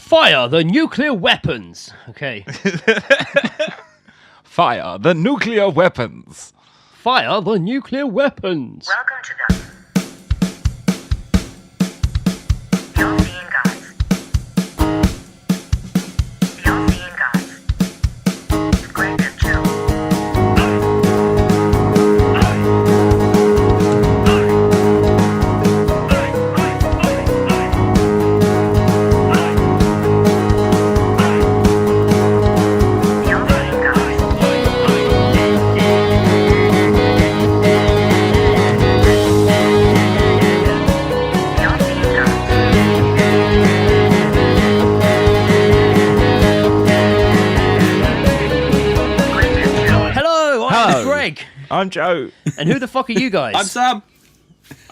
Fire the nuclear weapons. Okay. Fire the nuclear weapons. Fire the nuclear weapons. Welcome to the You're seeing guys. You're seeing guys. It's great and chill. You're seeing guys. You're seeing guys. Great and chill. Hello, I'm Hello. Greg. I'm Joe. And who the fuck are you guys? I'm Sam.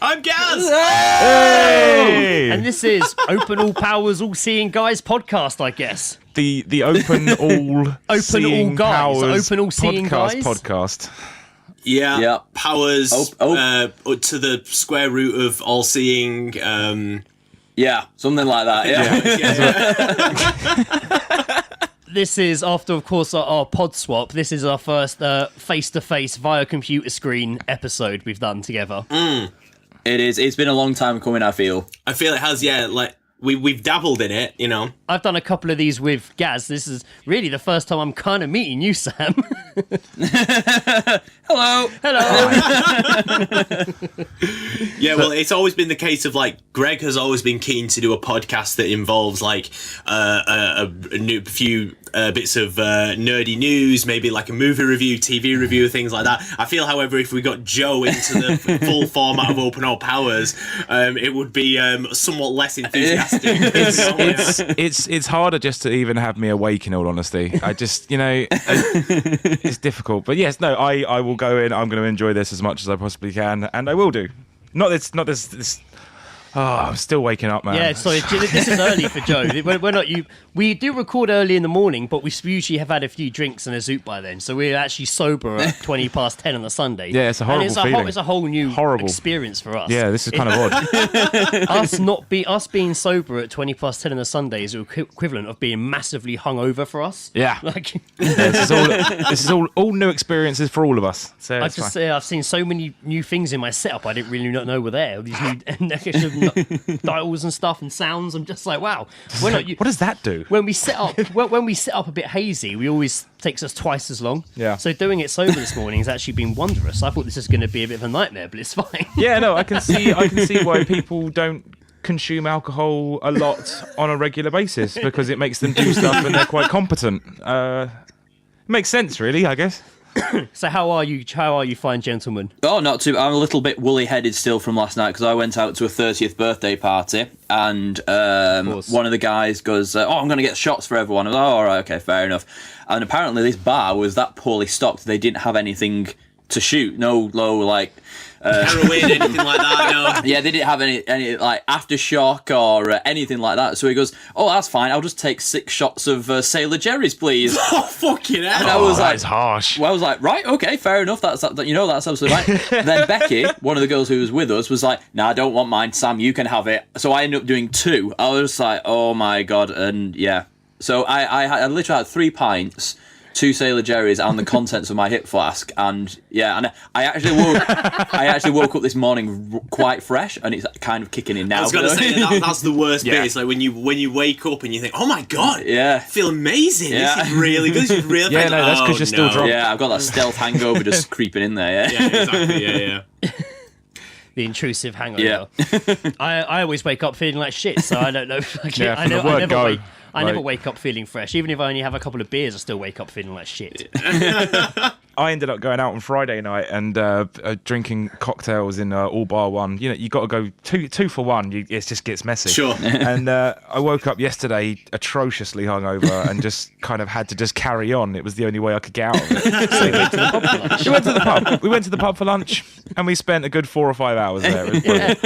I'm Gaz! Hey! And this is Open All Powers, All Seeing Guys podcast, I guess. The open all All seeing guys, powers open all seeing podcast guys? podcast. Yeah, Yeah. powers Oh. to the square root of all seeing. Yeah, something like that. Yeah. This is, after, of course, our pod swap, this is our first face-to-face via computer screen episode we've done together. It is. It's been a long time coming, I feel. I feel it has, yeah, like we've dabbled in it, you know. I've done a couple of these with Gaz. This is really the first time I'm kind of meeting you, Sam. Hello. Hello. Yeah, well, it's always been the case of like Greg has always been keen to do a podcast that involves like a few bits of nerdy news, maybe like a movie review, TV review, things like that. I feel, however, if we got Joe into the full format of Open All Powers, it would be somewhat less enthusiastic. It's harder just to even have me awake, in all honesty. I just, it's difficult. But yes, no, I will go in. I'm going to enjoy this as much as I possibly can, and I will do. Not this. Oh, I'm still waking up, man. Yeah, sorry, this is early for Joe. We're not you. We do record early in the morning, but we usually have had a few drinks and a zoot by then, so we're actually sober at 20 past 10 on a Sunday. Yeah, it's a horrible feeling. It's a whole new Horrible experience for us. Yeah, this is kind of odd. Us being sober at 20 past 10 on a Sunday is the equivalent of being massively hungover for us. Yeah. Like, Yeah, this is all new experiences for all of us. So I it's just fine. say I've seen so many new things in my setup I didn't really not know were there. All these new dials and stuff and sounds. I'm just like, wow. What does that do? When we set up a bit hazy, we always takes us twice as long. Yeah. So doing it sober this morning has actually been wondrous. I thought this was going to be a bit of a nightmare, but it's fine. Yeah, no, I can see why people don't consume alcohol a lot on a regular basis, because it makes them do stuff and they're quite competent. Makes sense, really, I guess. So how are you fine gentlemen? Oh, not too. I'm a little bit woolly-headed still from last night because I went out to a 30th birthday party and one of the guys goes, I'm going to get shots for everyone. I was like, all right, okay, fair enough. And apparently this bar was that poorly stocked they didn't have anything to shoot. No low, like... Heroin, anything like that, no. Yeah, they didn't have any like aftershock or anything like that. So he goes, "Oh, that's fine. I'll just take 6 shots of Sailor Jerry's, please." Oh, fucking hell. And I was like, That's harsh. Well, I was like, right, okay, fair enough. That's absolutely fine. Then Becky, one of the girls who was with us, was like, "Nah, I don't want mine, Sam. You can have it." So I ended up doing 2. I was just like, "Oh my god!" And yeah, so I literally had 3 pints, 2 Sailor Jerry's, and the contents of my hip flask, and yeah, and I actually woke up this morning quite fresh, and it's kind of kicking in now. I was going to say that's the worst bit. It's like when you wake up and you think, oh my god, Yeah. I feel amazing. Yeah. This is really good. This is really Yeah, no, that's 'cause you're still drunk. Yeah, I've got that stealth hangover just creeping in there. Yeah, exactly. Yeah. The intrusive hangover. Yeah. I always wake up feeling like shit, so I don't know. Yeah, from the word go. I never wake up feeling fresh. Even if I only have a couple of beers, I still wake up feeling like shit. I ended up going out on Friday night and drinking cocktails in All Bar One. You got to go two for one. It just gets messy. Sure. And I woke up yesterday atrociously hungover and just kind of had to just carry on. It was the only way I could get out of it. So we went to the pub for lunch. We went to the pub. We went to the pub for lunch, and we spent a good 4 or 5 hours there. It was brilliant.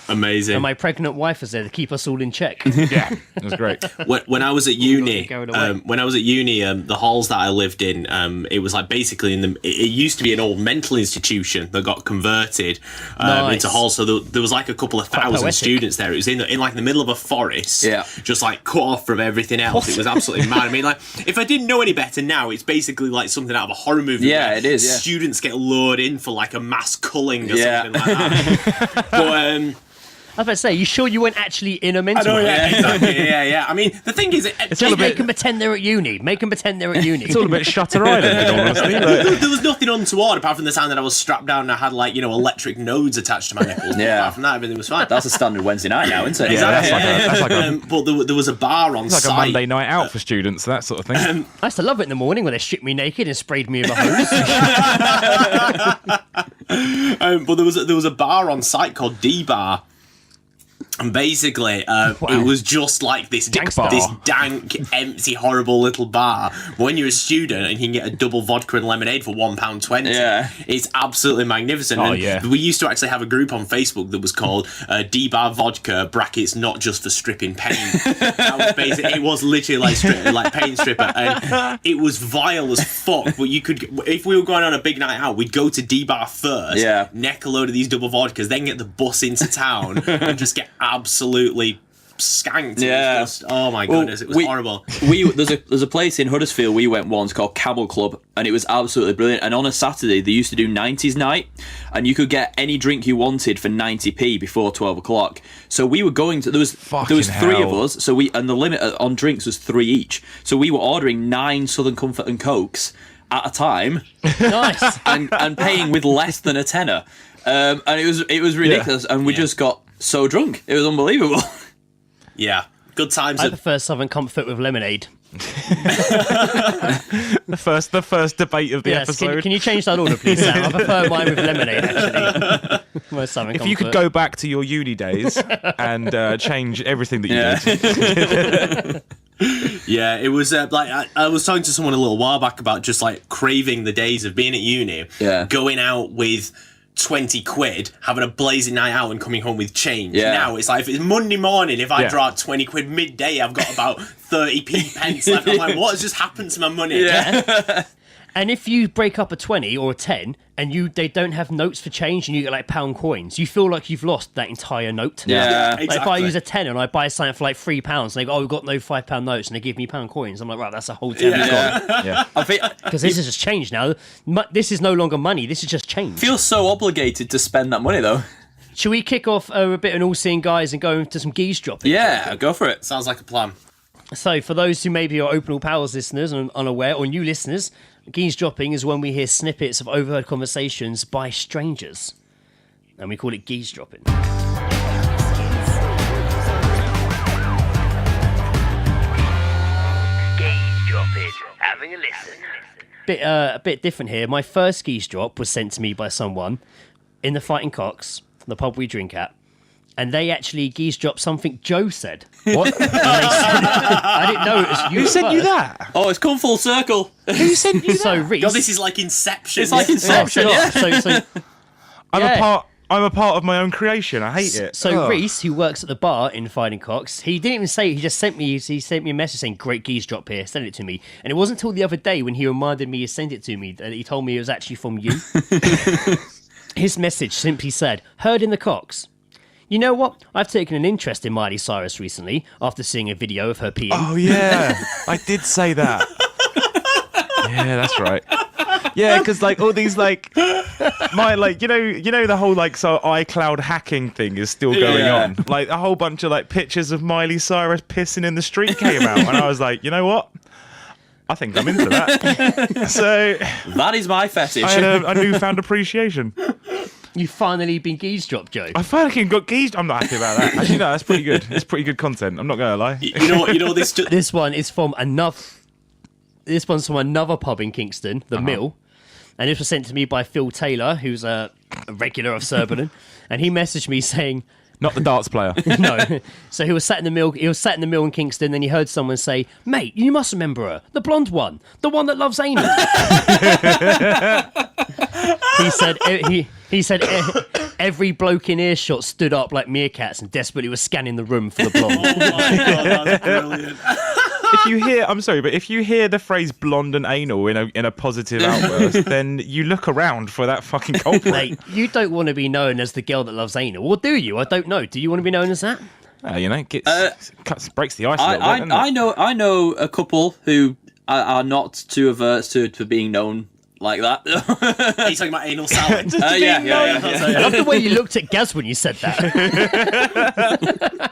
Amazing. And my pregnant wife was there to keep us all in check. Yeah, it was great. When I was at uni, Carried away. the halls that I lived in, it was like basically it used to be an old mental institution that got converted Nice. into halls. So there was like a couple of thousand poetic. students there. It was in like the middle of a forest, Yeah. just like cut off from everything else. It was absolutely mad. I mean, like if I didn't know any better now, it's basically like something out of a horror movie. Yeah, where it is, yeah. Students get lured in for like a mass culling or Yeah. something like that. But I was about to say, you sure you weren't actually in a mental home? yeah, exactly. Yeah. I mean, the thing is, It's all a Make bit. them pretend they're at uni. Make them pretend they're at uni. It's all a bit Shutter Island, in all honesty. Like, there was nothing untoward apart from the sound that I was strapped down and I had like electric nodes attached to my nipples. But Yeah. apart from that, everything was fine. That's a standard Wednesday night now, isn't it? yeah, that's like a But there was a bar on it's like a site. Monday night out for students, that sort of thing. I used to love it in the morning when they stripped me naked and sprayed me with a hose. But there was a bar on site called D Bar. And basically, it was just like this Gangster. this dank, empty, horrible little bar. But when you're a student and you can get a double vodka and lemonade for £1.20, Yeah. it's absolutely magnificent. Oh, And yeah. we used to actually have a group on Facebook that was called D-Bar Vodka brackets not just for stripping paint. That was basically, it was literally like paint stripper, and it was vile as fuck. But you could, if we were going on a big night out, we'd go to D-Bar first, Yeah. neck a load of these double vodkas, then get the bus into town and just get absolutely skanked. Yeah. It was just, oh my goodness, it was horrible. There's a place in Huddersfield we went once called Camel Club, and it was absolutely brilliant. And on a Saturday they used to do 90s night, and you could get any drink you wanted for 90p before 12 o'clock. So we were going to there was Fucking three of hell. us. So and the limit on drinks was 3 each. So we were ordering 9 Southern Comfort and Cokes at a time, Nice. and paying with less than a tenner. And it was ridiculous, and we just got so drunk. It was unbelievable. Yeah, good times. I prefer Southern Comfort with lemonade. The first debate of the Yes, episode. can you change that order, please, Sam? I prefer mine with lemonade, actually. My Southern If you could Comfort. go back to your uni days and change everything that you did. Yeah, it was like I was talking to someone a little while back about just like craving the days of being at uni, Yeah. going out with 20 quid, having a blazing night out and coming home with change. Yeah. Now it's like, if it's Monday morning, if I Yeah. draw out 20 quid midday, I've got about 30p pence left. I'm like, what has just happened to my money? Yeah. And if you break up a 20 or a 10 and they don't have notes for change and you get like pound coins, you feel like you've lost that entire note. Yeah. Like if I Exactly. use a 10 and I buy something for like £3 and they go, oh, we've got no £5 notes, and they give me pound coins, I'm like, right, that's a whole 10 gone. Yeah. I think Because this is just change now. This is no longer money, this is just change. feel so obligated to spend that money though. Should we kick off a bit of an all-seeing guys and go into some Geezedropping? Yeah, go for it. Sounds like a plan. So, for those who maybe are Open All Powers listeners and unaware, or new listeners, Geezedropping is when we hear snippets of overheard conversations by strangers. And we call it Geezedropping. Geezedropping. Having a listen. A bit different here. My first Geezedrop was sent to me by someone in the Fighting Cocks, the pub we drink at. And they actually Geezedropped something Joe said. What? I didn't know it was you. Who sent you first. that? Oh, it's come full circle. Who sent you that? So, Reese. God, this is like Inception. It's like Inception. Yeah. So I'm Yeah. a part of my own creation. I hate it. Ugh. Reese, who works at the bar in Fighting Cocks, he didn't even say it, he just sent me a message saying, great Geezedrop here, send it to me. And it wasn't until the other day when he reminded me to send it to me that he told me it was actually from you. His message simply said, heard in the Cocks. You know what? I've taken an interest in Miley Cyrus recently after seeing a video of her peeing. Oh yeah, I did say that. Yeah, that's right. Yeah, because like all these like my like you know the whole like so iCloud hacking thing is still going Yeah. on. Like a whole bunch of like pictures of Miley Cyrus pissing in the street came out, and I was like, you know what? I think I'm into that. So That is my fetish. I had a newfound appreciation. You've finally been Geezedropped, Joe. I fucking got geezed. I'm not happy about that. Actually, no, that's pretty good. It's pretty good content. I'm not gonna lie. You know this. This one is from another. This one's from another pub in Kingston, the Mill, and this was sent to me by Phil Taylor, who's a regular of Surbiton, and he messaged me saying, Not the darts player. no. So he was sat in the mill. He was sat in the mill in Kingston. Then he heard someone say, "Mate, you must remember her, the blonde one, the one that loves Amy." He said. Every bloke in earshot stood up like meerkats and desperately was scanning the room for the blonde. Oh my god, that's brilliant. If you hear the phrase blonde and anal in a positive outburst, then you look around for that fucking culprit. Mate, you don't want to be known as the girl that loves anal, or do you? I don't know. Do you want to be known as that? Breaks the ice a little bit, doesn't it? I know a couple who are not too averse to being known like that. Are you talking about anal salad? Yeah. I love the way you looked at Gaz when you said that.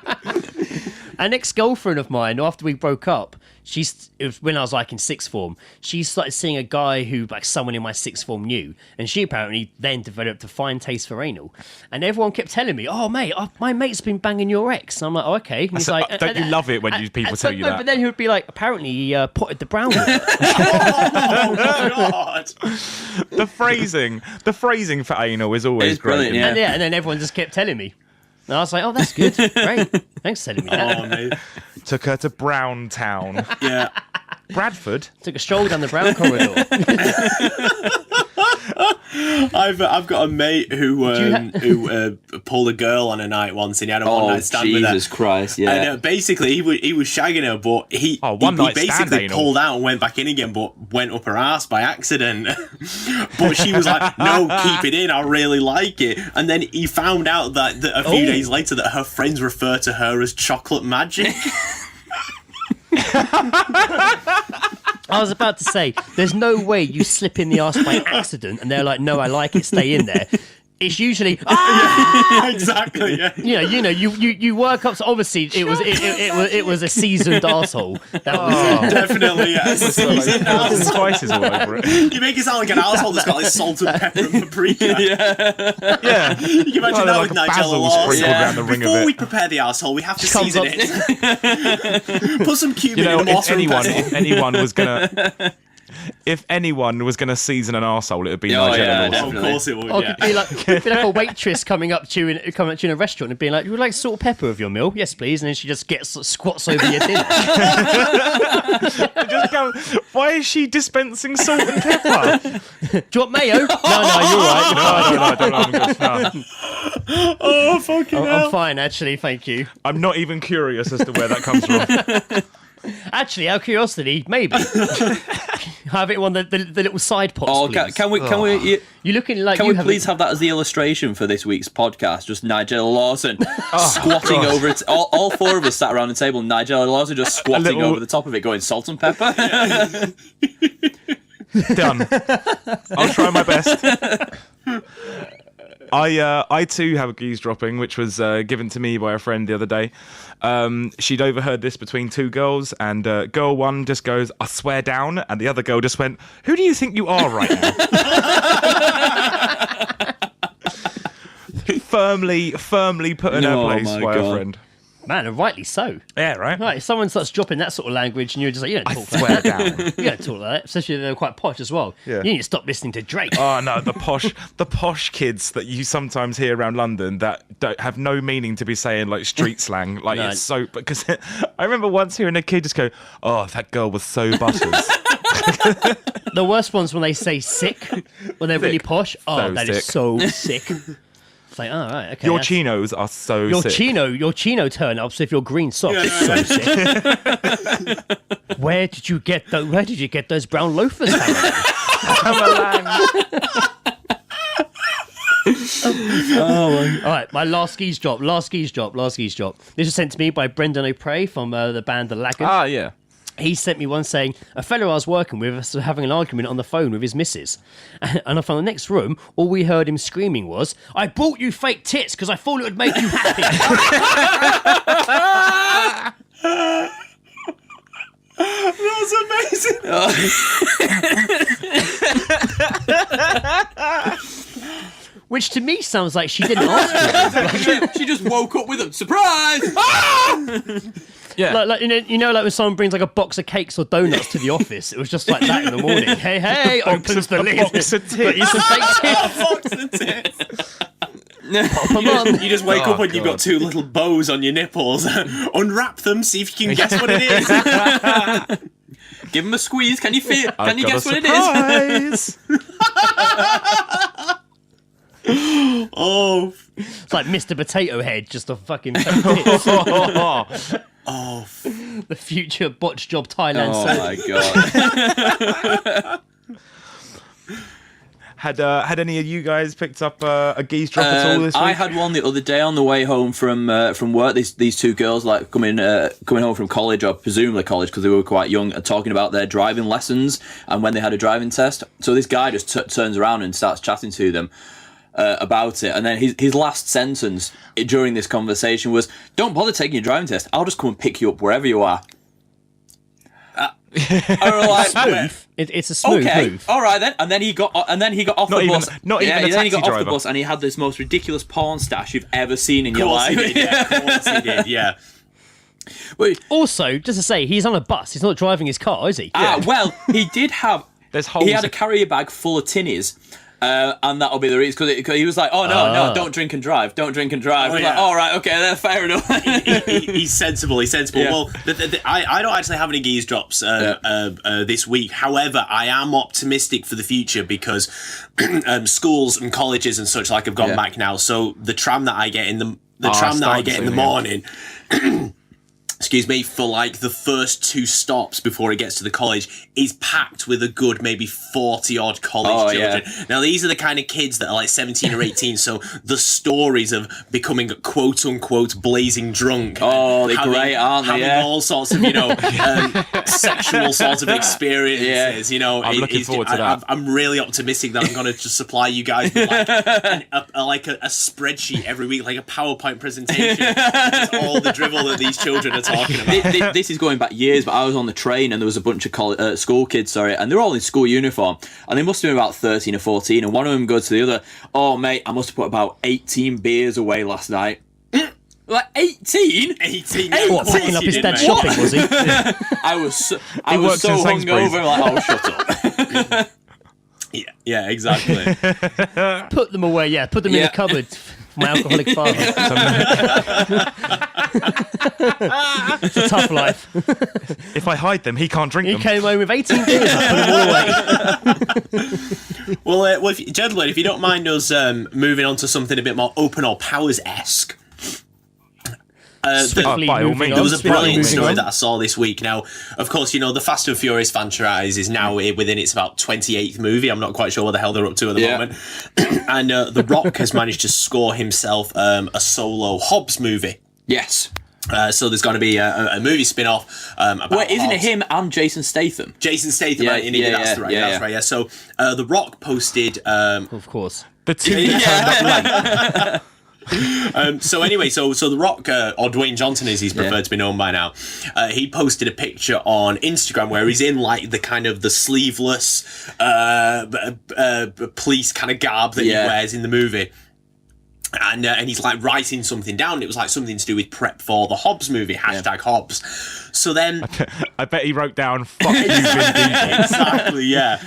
An ex-girlfriend of mine, after we broke up, it was when I was like in sixth form, she started seeing a guy who like someone in my sixth form knew, and she apparently then developed a fine taste for anal. And everyone kept telling me, "Oh mate, my mate's been banging your ex." And I'm like, "Oh, okay." And he's like, don't you love it when people tell you that? But then he would be like, "Apparently he potted the brown one." Oh god. The phrasing for anal is always It's great. brilliant, yeah. And then everyone just kept telling me. And I was like, "Oh, that's good, great. Thanks for telling me that." Oh mate. Took her to Brown Town. Yeah. Bradford. Took a stroll down the brown corridor. I've got a mate who pulled a girl on a night once, and he had a one night stand with her. Jesus Christ! Yeah. And basically, he was shagging her, but he basically pulled out and went back in again, but went up her ass by accident. But she was like, "No, keep it in. I really like it." And then he found out that a few days later that her friends refer to her as chocolate magic. I was about to say, there's no way you slip in the arse by accident and they're like, "No, I like it, stay in there." It's usually Exactly. Yeah. you work up. So obviously, it was a seasoned arsehole. That was Definitely, yes. Spices all over it. You make it sound like an asshole that's got like salt and pepper and paprika. Yeah. You can imagine that like with a Nigella basil Lawson. sprinkled around the ring of Before it. we prepare the asshole, we have to Comes season up- it. Put some cumin in the If water and pestle. if anyone was gonna season an arsehole, it would be Oh, Nigella yeah, Lawson. definitely. Of course it would, Oh, yeah. it'd be like a waitress coming up to you in a restaurant and being like, "You would like salt and pepper with your meal?" "Yes, please." And then she just squats over your dinner. Just go, why is she dispensing salt and pepper? "Do you want mayo?" No, you're right. I don't know. I'm good. No. Oh, fucking hell. I'm fine, actually. Thank you. I'm not even curious as to where that comes from. Actually, out of curiosity, maybe have it on the little side pots. Oh, please. can we? You're looking like Can you we have please have that as the illustration for this week's podcast? Just Nigella Lawson squatting over it. All four of us sat around the table, and Nigella Lawson just squatting over the top of it, going salt and pepper. Done. I'll try my best. I too have a Geezedropping, which was given to me by a friend the other day. She'd overheard this between two girls, and girl one just goes, "I swear down," and the other girl just went, "Who do you think you are right now?" firmly put in her place my by God. a friend. Man, and rightly so. Yeah, right. Right, if someone starts dropping that sort of language and you're just like, "You don't talk like Swear that." down. You don't talk like that, especially if they're quite posh as well. Yeah. You need to stop listening to Drake. Oh no, the posh kids that you sometimes hear around London that don't have no meaning to be saying like street slang. Like No. it's so because I remember once hearing a kid just go, "Oh, that girl was so butters." The worst ones when they say sick, when they're really posh. Oh, So that is sick. so sick. It's like, oh, right, okay. Your that's- chinos are so Your sick. Your chino turn ups if your green socks is so sick. Where did you get those brown loafers? All right, my last geese drop. This was sent to me by Brendan O'Prey from the band The Laggard. Ah, yeah. He sent me one saying, a fellow I was working with was having an argument on the phone with his missus. And from the next room, all we heard him screaming was, "I bought you fake tits because I thought it would make you happy." That's amazing. Which to me sounds like she didn't ask for it. She just woke up with a surprise. Yeah. Like like when someone brings like a box of cakes or donuts to the office, it was just like that in the morning. Hey, opens the lid. box of tits. Got you some fake tits. Fox and tits. Pop 'em on. You just wake up and you've God. got two little bows on your nipples. Unwrap them, see if you can guess what it is. Give him a squeeze. Can you feel? Can you Got guess a what it is? surprise. Oh, It's like Mr. Potato Head, just a fucking oh, the future botch job Thailand. Oh soap. my god. Had any of you guys picked up a geese drop at all this week? I had one the other day on the way home from work. These two girls like coming home from college, or presumably college because they were quite young, talking about their driving lessons and when they had a driving test. So this guy just turns around and starts chatting to them about it, and then his last sentence during this conversation was, "Don't bother taking your driving test. I'll just come and pick you up wherever you are." Smooth. It's a smooth move. All right then. And then he got off Not the even- bus. not even a then he taxi got off the driver. bus and he had this most ridiculous porn stash you've ever seen in your of course life. he did. Yeah, of course he did. Yeah. But- Also, just to say, he's on a bus. He's not driving his car, is he? well, he did have. There's holes. He had a carrier bag full of tinnies. And that'll be the reason because he was like, "Oh no, don't drink and drive, don't drink and drive." I was like, yeah. "All right, okay, then fair enough." He's sensible. He's sensible. Yeah. Well, I don't actually have any geese drops this week. However, I am optimistic for the future because schools and colleges and such like have gone back now. So the tram that I get in the morning. Excuse me, for like the first 2 stops before it gets to the college is packed with a good maybe 40 odd college children. Yeah. Now these are the kind of kids that are like 17 or 18, so the stories of becoming quote unquote blazing drunk. Oh, they're great, aren't they? Having Yeah. all sorts of, sexual sort of experiences, I'm looking forward to that. I'm really optimistic that I'm going to just supply you guys with like a spreadsheet every week, like a PowerPoint presentation. Just all the drivel that these children are talking about. This is going back years, but I was on the train and there was a bunch of school kids, and they're all in school uniform, and they must have been about 13 or 14, and one of them goes to the other, "Oh mate, I must have put about 18 beers away last night." Like 18? 18. What, picking up his dad's shopping, was he? I was so works in Sainsbury's. hungover, like, oh, shut up. Yeah, exactly. Put them away, yeah. Put them in the cupboard for my alcoholic father. It's a tough life. If I hide them, he can't drink He them. came home with 18 beers. I put them all away. Well, gentlemen, if you don't mind us moving on to something a bit more open or powers-esque. Swiftly by all moving means. on. There was a swiftly brilliant moving story on. that I saw this week. Now, of course, the Fast and Furious franchise is now within its about 28th movie. I'm not quite sure what the hell they're up to at the moment. And The Rock has managed to score himself a solo Hobbs movie. Yes. So there's going to be a movie spin-off about Wait, isn't it Hobbs. him and Jason Statham? Jason Statham, Yeah, right? That's right. Yeah. So The Rock posted... Of course. The two that turned up late. So anyway, so The Rock, or Dwayne Johnson as he's preferred to be known by now, he posted a picture on Instagram where he's in like the kind of the sleeveless police kind of garb that he wears in the movie. And he's like writing something down. It was like something to do with prep for the Hobbs movie, #Hobbs. So then... I bet he wrote down, "Fuck you, Vin Diesel." Exactly, yeah.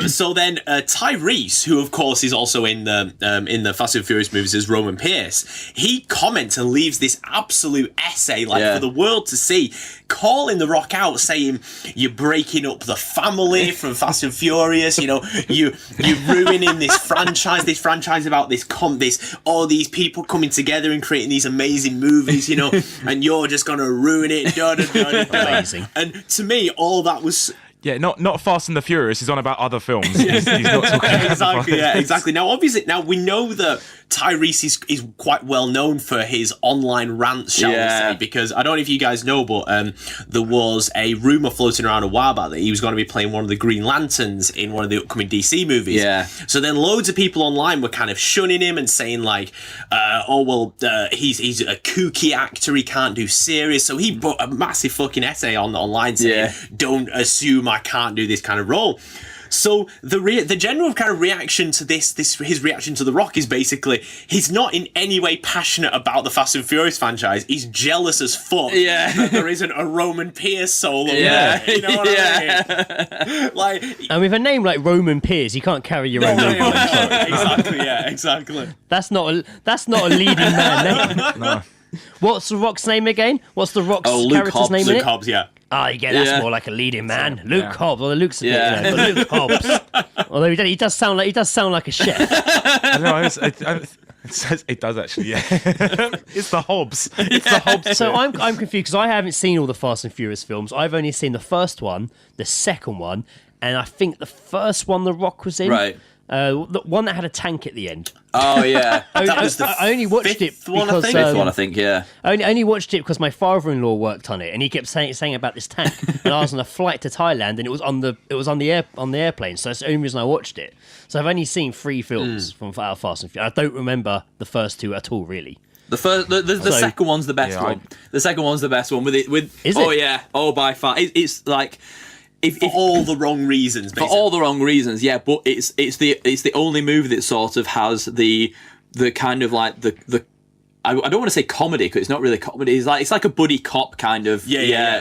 So then Tyrese, who of course is also in the Fast and Furious movies as Roman Pierce, he comments and leaves this absolute essay for the world to see, calling The Rock out, saying, "You're breaking up the family from Fast and Furious. You're ruining this franchise about this all these people coming together and creating these amazing movies, and you're just gonna ruin it." Amazing. And to me, all that was... Yeah, not Fast and the Furious. He's on about other films. He's not talking about Exactly. Now, obviously, we know that Tyrese is quite well known for his online rants, shall we say, because I don't know if you guys know, but there was a rumour floating around a while back that he was going to be playing one of the Green Lanterns in one of the upcoming DC movies. Yeah. So then loads of people online were kind of shunning him and saying like, he's a kooky actor, he can't do serious. So he put a massive fucking essay online saying, "Don't assume I can't do this kind of role." So the general kind of reaction to his reaction to The Rock is basically he's not in any way passionate about the Fast and Furious franchise. He's jealous as fuck that there isn't a Roman Pierce solo. Yeah. You know what I mean? Like, And with a name like Roman Pierce, you can't carry your own name. exactly. That's not a leading man name. No. What's The Rock's name again? What's The Rock's Luke character's Hobbs. name in Luke it? Hobbs, yeah. That's more like a leading man. Luke Hobbs. Although Luke's a bit, but Luke Hobbs. Although he does sound like a chef. I know. It does actually, yeah. It's the Hobbs. It's the Hobbs. So I'm confused because I haven't seen all the Fast and Furious films. I've only seen the first one, the second one, and I think the first one The Rock was in. Right. The one that had a tank at the end. Oh yeah, That was the I only watched it fifth one, I because think. fifth one, I think. Yeah. I only watched it because my father-in-law worked on it, and he kept saying about this tank. And I was on a flight to Thailand, and it was on the airplane. So that's the only reason I watched it. So I've only seen 3 films from Fast and Furious. I don't remember the first 2 at all, really. The second one's the best one. The second one's the best one. Is oh it? yeah, oh by far. It's like. For all the wrong reasons, basically. For all the wrong reasons, yeah. But it's the only movie that sort of has the kind of like the I don't want to say comedy because it's not really comedy. It's like a buddy cop kind of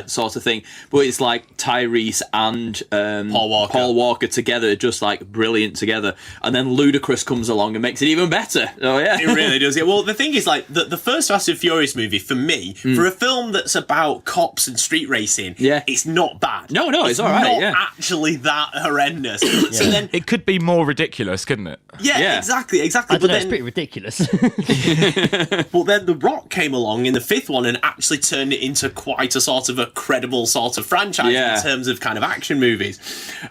sort of thing. But it's like Tyrese and Paul Walker together, just like brilliant together. And then Ludacris comes along and makes it even better. Oh yeah, it really does. Yeah. Well, the thing is, like the first Fast and Furious movie for me, for a film that's about cops and street racing, it's not bad. No, it's all right. Not actually that horrendous. So then it could be more ridiculous, couldn't it? Yeah. Exactly. I don't know, it's pretty ridiculous. But then The Rock came along in the 5th one and actually turned it into quite a sort of a credible sort of franchise in terms of kind of action movies.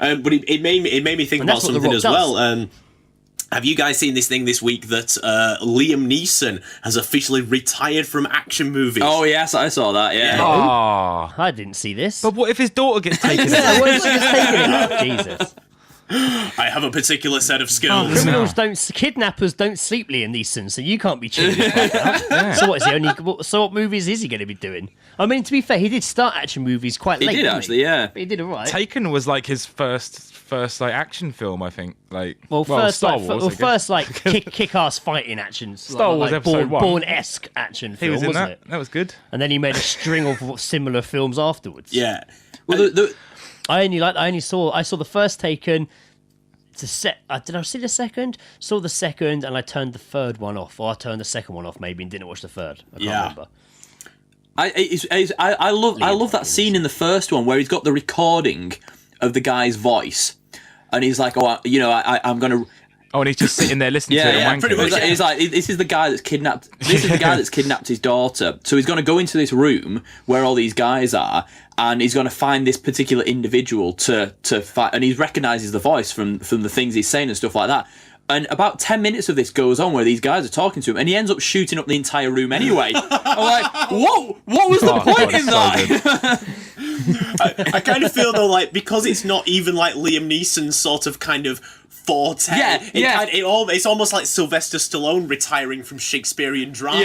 But it made me think about something as well. Have you guys seen this thing this week that Liam Neeson has officially retired from action movies? Oh yes, I saw that. Yeah. Oh. I didn't see this. But what if his daughter gets taken? Yeah, what if she gets taken out? Jesus. I have a particular set of skills. Kidnappers don't sleep, Liam Neeson, so you can't be cheating about that. So what is he only? So what movies is he going to be doing? I mean, to be fair, he did start action movies quite late. He did actually, yeah. But he did all right. Taken was like his first like action film, I think. Like Star Wars. First like kick-ass fighting action. Star Wars Episode 1. Bourne-esque action film, He was in wasn't that. it? That was good. And then he made a string of similar films afterwards. Yeah. Well, I saw the first Taken. Did I see the second? Saw the second, and I turned the third one off, or I turned the second one off maybe, and didn't watch the third. I can't remember. I love that scene in the first one where he's got the recording of the guy's voice, and he's like, I'm gonna. Oh, and he's just sitting there listening to it and wanking. pretty much. He's like, this is the guy that's kidnapped. This is the guy that's kidnapped his daughter. So he's going to go into this room where all these guys are, and he's going to find this particular individual to fight. And he recognises the voice from the things he's saying and stuff like that. And about 10 minutes of this goes on where these guys are talking to him, and he ends up shooting up the entire room anyway. I'm like, what was the point in that? I kind of feel though, like, because it's not even like Liam Neeson's sort of kind of forte. It's almost like Sylvester Stallone retiring from Shakespearean drama.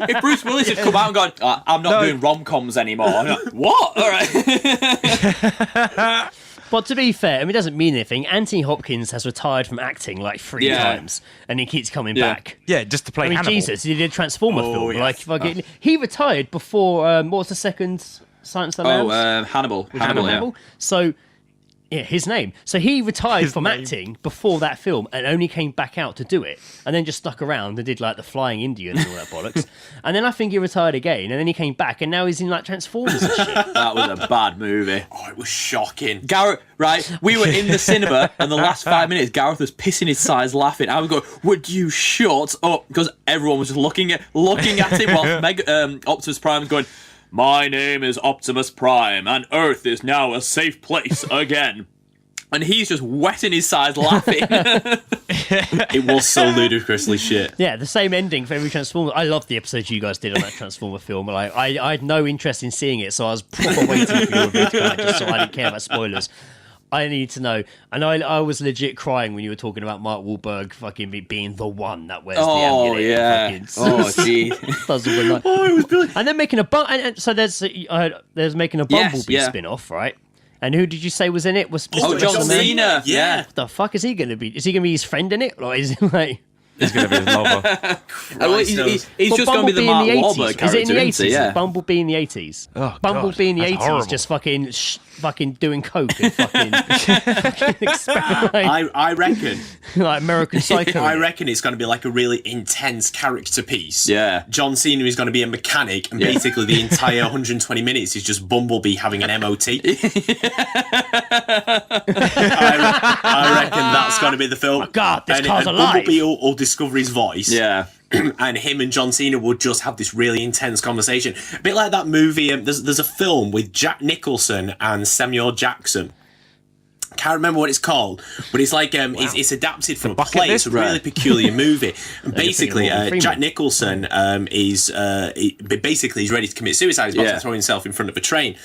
If Bruce Willis had come out and gone, I'm not doing rom-coms anymore. I'm like, what? All right. But to be fair, I mean, it doesn't mean anything. Anthony Hopkins has retired from acting like 3 times, and he keeps coming back. Yeah, just to play Hannibal. Jesus, he did a Transformer film. Yes. He retired before, what was the second Silence of the Lambs? Hannibal. Hannibal. So, yeah, his name. So he retired from acting before that film and only came back out to do it. And then just stuck around and did like the Flying Indian and all that bollocks. And then I think he retired again. And then he came back and now he's in like Transformers and shit. That was a bad movie. Oh, it was shocking. Gareth, right? We were in the cinema and the last 5 minutes, Gareth was pissing his sides laughing. I was going, would you shut up? Because everyone was just looking at him while Optimus Prime was going, my name is Optimus Prime, and Earth is now a safe place again. And he's just wetting his sides laughing. It was so ludicrously shit. Yeah, the same ending for every Transformer. I loved the episode you guys did on that Transformer film. Like, I had no interest in seeing it, so I was proper waiting for your review to come out just so I didn't care about spoilers. I need to know. And I was legit crying when you were talking about Mark Wahlberg fucking being the one that wears the amulet. Yeah. Gee. Oh, it was brilliant. And then making so there's making a Bumblebee spin-off, right? And who did you say was in it? Was John Cena. Yeah. What the fuck is he going to be? Is he going to be his friend in it? Or is he like... He's going to be his lover. He's Well, just going to be the Mark Bumblebee in Wahlberg 80s. character, Is it in the isn't 80s? he? Yeah. Bumblebee in the 80s. Oh, Bumblebee in the God, 80s, that's horrible. just fucking doing coke and fucking experimenting I reckon. like American Psycho. I reckon it's going to be like a really intense character piece. Yeah. John Cena is going to be a mechanic, and Yeah. basically the entire 120 minutes is just Bumblebee having an MOT. I reckon that's going to be the film. Oh, God, this and, car's and alive. Bumblebee will discover his voice. Yeah. And him and John Cena would just have this really intense conversation. A bit like that movie. There's a film with Jack Nicholson and Samuel Jackson. Can't remember what it's called, but it's like it's adapted from a Bucket play. List? It's a really peculiar movie. And basically, Morgan Freeman. Jack Nicholson is basically he's ready to commit suicide. He's about to throw himself in front of a train.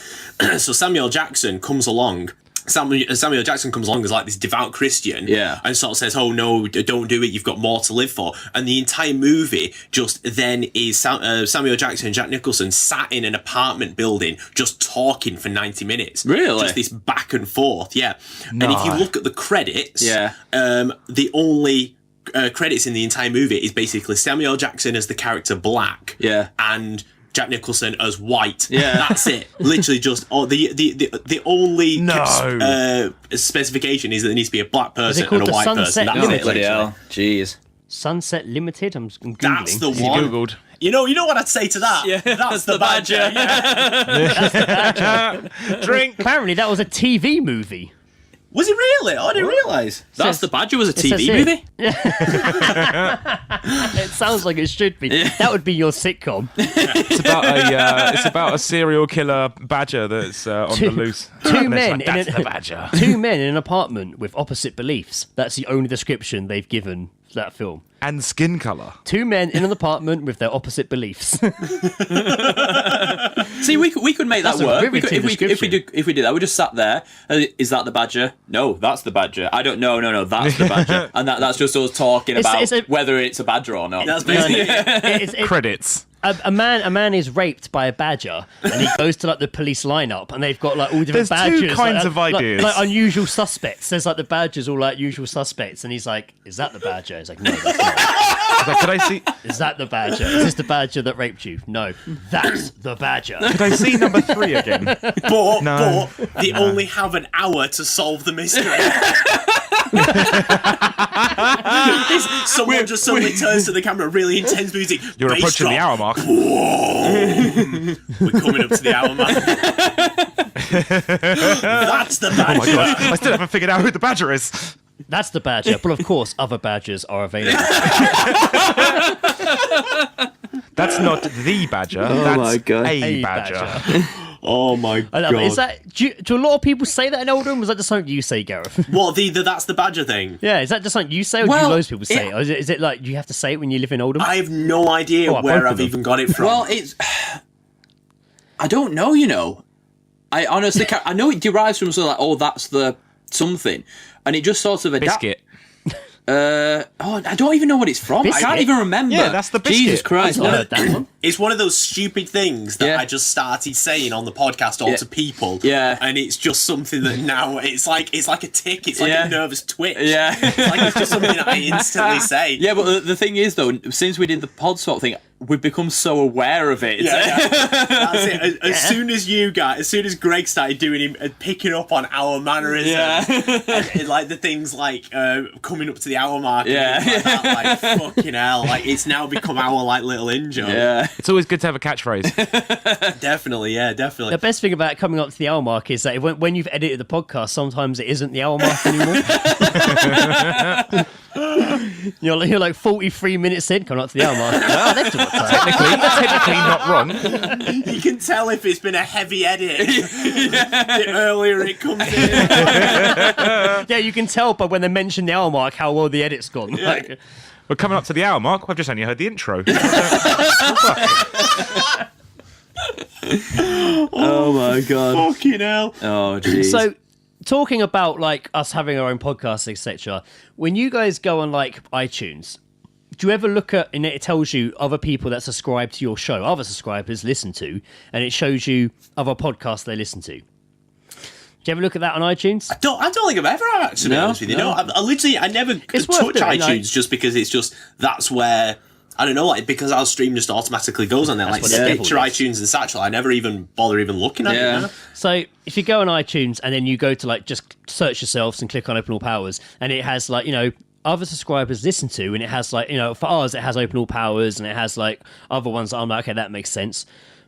So Samuel Jackson comes along. Samuel Jackson comes along as like this devout Christian, and sort of says, "Oh no, don't do it. You've got more to live for." And the entire movie just then is Samuel Jackson and Jack Nicholson sat in an apartment building just talking for 90 minutes. Really? Just this back and forth, yeah. And if you look at the credits, the only credits in the entire movie is basically Samuel Jackson as the character Black, and Jack Nicholson as White. Yeah. That's it. Literally just the only specification is that there needs to be a black person called and a the white person. Sunset That's Limited? it. Bloody Literally. hell. Jeez. Sunset Limited. I'm googling. That's the He one. Googled. You know what I'd say to that? Yeah, that's the Badger. Yeah. Drink. Apparently, that was a TV movie. Was it really? I didn't realise. That's Says- the Badger was a says TV here. movie? It sounds like it should be. That would be your sitcom. It's about a serial killer badger that's on the loose. Two And it's men like, that's in the badger. Two men in an apartment with opposite beliefs. That's the only description they've given for that film. And skin colour. Two men in an apartment with their opposite beliefs. See, we could make that That's a work. riveting If we did that, we just sat there. Is that the Badger? No, that's the Badger. I don't know. No, that's the Badger. And that's just us talking about it's a- whether it's a badger or not. That's basically it. It's- Credits. a man is raped by a badger, and he goes to like the police lineup, and they've got like all different There's two badgers. kinds like, of ideas. like unusual suspects. There's like the badgers all like usual suspects, and he's like, "Is that the badger?" He's like, "No, that's not." I was like, could I see? Is that the badger? Is this the badger that raped you? No, that's the badger. Could I see number 3 again? But they only have an hour to solve the mystery. Someone just suddenly turns to the camera, really intense music. You're bass approaching the drop. hour mark. We're coming up to the hour mark. That's the Oh my badger. god! I still haven't figured out who the badger is. That's the badger. But of course, other badgers are available. That's not the badger. That's my God. a A badger. badger. Oh my I god! love it. Is that do a lot of people say that in Oldham? Was that just something you say, Gareth? What the that's the badger thing? Yeah, is that just something you say, or do Well, loads of people say it- it? Or is it like you have to say it when you live in Oldham? I have no idea Oh, where both of I've them. even got it from. Well, it's. I don't know. I honestly can't. I know it derives from something like, oh, that's the something, and it just sort of adapts. Biscuit. I don't even know what it's from. Biscuit? I can't even remember. Yeah, that's the biscuit. Jesus Christ. I heard that one. It's one of those stupid things that Yeah. I just started saying on the podcast all Yeah. to people. Yeah. And it's just something that now it's like a tick. It's like Yeah. a nervous twitch. Yeah. It's just something that I instantly say. Yeah, but the thing is, though, since we did the pod swap thing, we've become so aware of it. Yeah. That's it. As soon as Greg started doing him, picking up on our mannerisms, and like the things like coming up to the hour mark, and Yeah. things like that, like fucking hell, like it's now become our like little in-joke. Yeah. It's always good to have a catchphrase. Definitely, yeah, definitely. The best thing about coming up to the hour mark is that when you've edited the podcast, sometimes it isn't the hour mark anymore. You're like 43 minutes in, coming up to the hour mark. Oh, they've done it. technically not wrong. You can tell if it's been a heavy edit. The earlier it comes in. Yeah, you can tell by when they mention the hour mark how well the edit's gone. Like, We're coming up to the hour mark. I've just only heard the intro. Oh my god. Fucking hell. Oh jeez. so, talking about like us having our own podcasts, etc. When you guys go on like iTunes, do you ever look at and it tells you other people that subscribe to your show, other subscribers listen to, and it shows you other podcasts they listen to? Do you ever look at that on iTunes? I don't think I've ever had, to be honest with you. No, I never touch worth doing, iTunes just because it's just, that's where, I don't know, like, because our stream just automatically goes on there, like Stitcher, iTunes and Satchel. I never even bother looking at it. No? So if you go on iTunes and then you go to like just search yourselves and click on Open All Powers, and it has like, you know, other subscribers listen to, and it has like, you know, for ours it has Open All Powers, and it has like other ones that I'm like, okay, that makes sense.